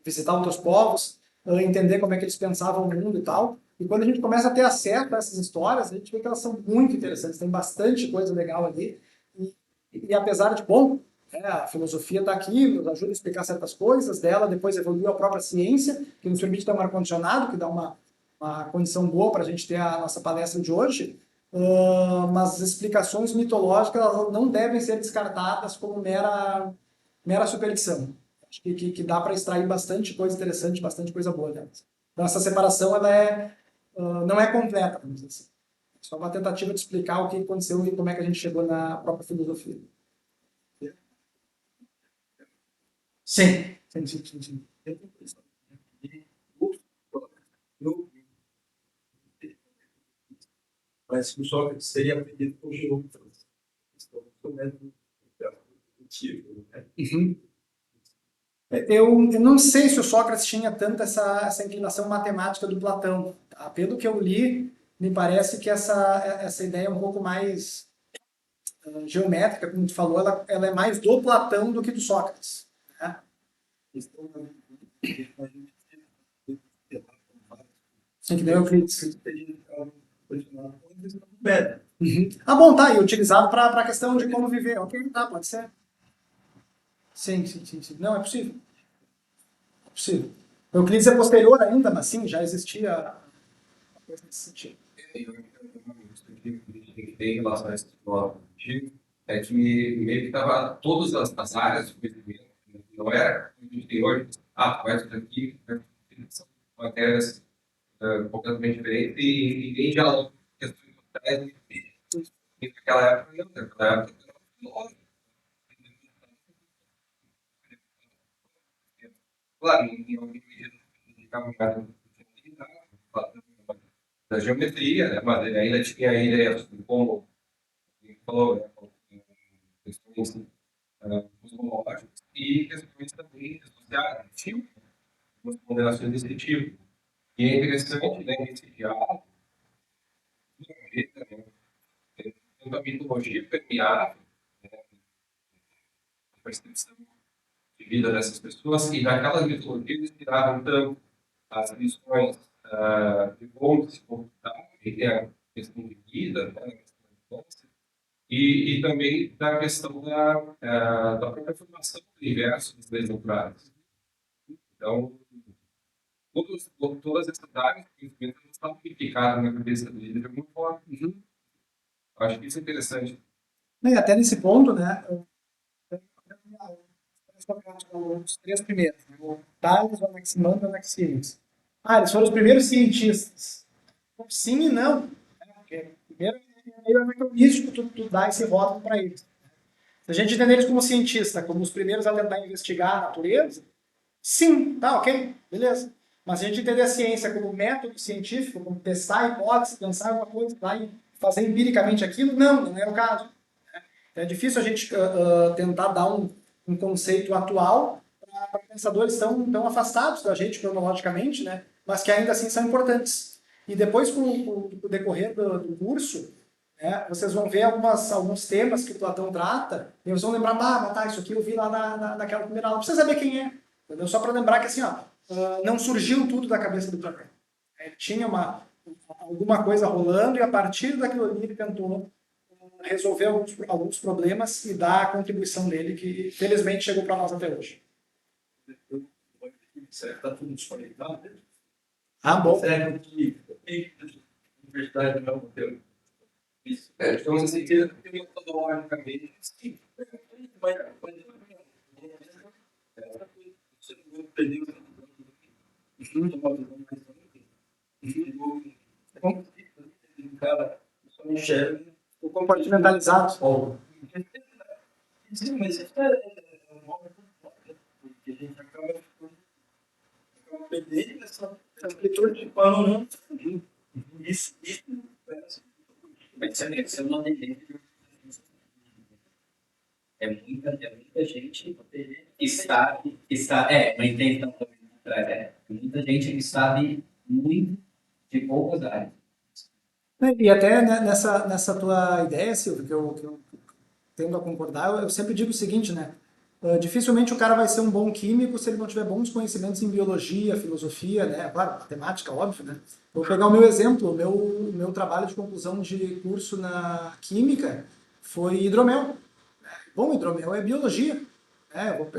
visitar outros povos, entender como é que eles pensavam o mundo e tal. E quando a gente começa a ter acesso a essas histórias, a gente vê que elas são muito interessantes, tem bastante coisa legal ali. E apesar de, bom, a filosofia está aqui, nos ajuda a explicar certas coisas dela, depois evoluiu a própria ciência, que nos permite ter um ar-condicionado, que dá uma condição boa para a gente ter a nossa palestra de hoje. Mas as explicações mitológicas elas não devem ser descartadas como mera superstição. Acho que dá para extrair bastante coisa interessante, bastante coisa boa delas. Então, essa separação ela não é completa, vamos dizer assim. É só uma tentativa de explicar o que aconteceu e como é que a gente chegou na própria filosofia. Sim, sim. Mas o Sócrates teria aprendido com os outros. Estão comendo motivo, né? Eu não sei se o Sócrates tinha tanto essa inclinação matemática do Platão. Tá? Pelo que eu li, me parece que essa ideia é um pouco mais geométrica, como tu falou, ela é mais do Platão do que do Sócrates. Né? Sim, que nem Euclides. Ah, bom, tá. E utilizado para a questão de como viver. Ok, tá, pode ser. Sim. Não, é possível. É possível. Euclides é posterior ainda, mas sim, já existia uma coisa nesse sentido. Que tem em relação a esse bloco antigo é que meio que estava todas as áreas do conhecimento, não era como a gente tem hoje, vai estudar aqui, são matérias completamente diferentes e ninguém dialoga com questões culturais e naquela época não, naquela época era filósofo. Claro, em alguma medida ficava da geometria, né? Mas ele ainda tinha ideias como falou, né? Questões cosmológicas e questões também sociais, tipo, umas ponderações desse tipo. E é interessante, né, nesse diálogo, né, tanto a mitologia permeável, né, a percepção de vida dessas pessoas, e naquelas mitologias eles tiravam tanto as lições de como se comportar, que tem a questão de vida, né, a questão da infância, e também da questão da própria formação do universo das leis naturais. Então, todas essas áreas de conhecimento estão unificadas na cabeça dele de alguma forma. Acho que isso é interessante. E até nesse ponto, né, os 3 primeiros, né? O Thales, o Anaximandro e o Anaxímenes. Ah, eles foram os primeiros cientistas. Sim e não. Né? Porque primeiro é meio anacronístico tu dar esse rótulo para eles. Se a gente entender eles como cientista, como os primeiros a tentar investigar a natureza, sim, tá, ok, beleza. Mas a gente entender a ciência como método científico, como testar a hipótese, pensar alguma coisa lá e fazer empiricamente aquilo, não é o caso. É difícil a gente tentar dar um conceito atual para pensadores tão afastados da gente cronologicamente, né? Mas que ainda assim são importantes. E depois, com o decorrer do curso, né, vocês vão ver alguns temas que o Platão trata, e vocês vão lembrar, mas tá, isso aqui eu vi lá naquela primeira aula. Não precisa saber quem é, entendeu? Só para lembrar que assim, não surgiu tudo da cabeça do Platão. Ele tinha alguma coisa rolando e a partir daquilo ali ele tentou resolver alguns problemas e dar a contribuição dele, que felizmente chegou para nós até hoje. Está tudo desconectado. Ah, bom. Será que universidade não é um modelo? Isso. Então, nesse sentido, metodologicamente, sim. Mas você não perdeu o cara só enxerga O compartimentalizado. Sim, mas isso é um modo porque a gente acaba perdendo essa amplitude de panorama. Isso Mas isso é uma tendência. É muita gente que sabe, uma intenção também por trás, muita gente que sabe muito de poucas áreas. E até nessa tua ideia, Silvio, que eu tendo a concordar, eu sempre digo o seguinte, né? Dificilmente o cara vai ser um bom químico se ele não tiver bons conhecimentos em biologia, filosofia, né? Claro, matemática, óbvio, né? Vou pegar o meu exemplo, o meu trabalho de conclusão de curso na química foi hidromel. Bom, hidromel é biologia. Né? Eu vou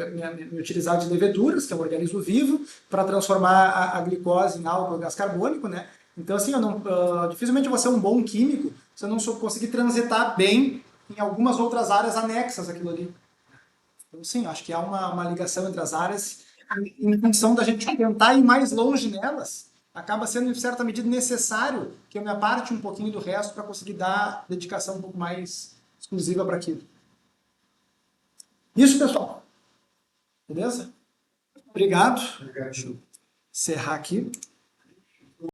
me utilizar de leveduras, que é um organismo vivo, para transformar a glicose em álcool e gás carbônico, né? Então, assim, dificilmente eu vou ser um bom químico se eu não conseguir transitar bem em algumas outras áreas anexas àquilo ali. Então, sim, acho que há uma ligação entre as áreas em função da gente tentar ir mais longe nelas, acaba sendo, em certa medida, necessário que eu me aparte um pouquinho do resto para conseguir dar dedicação um pouco mais exclusiva para aquilo. Isso, pessoal. Beleza? Obrigado. Deixa eu encerrar aqui.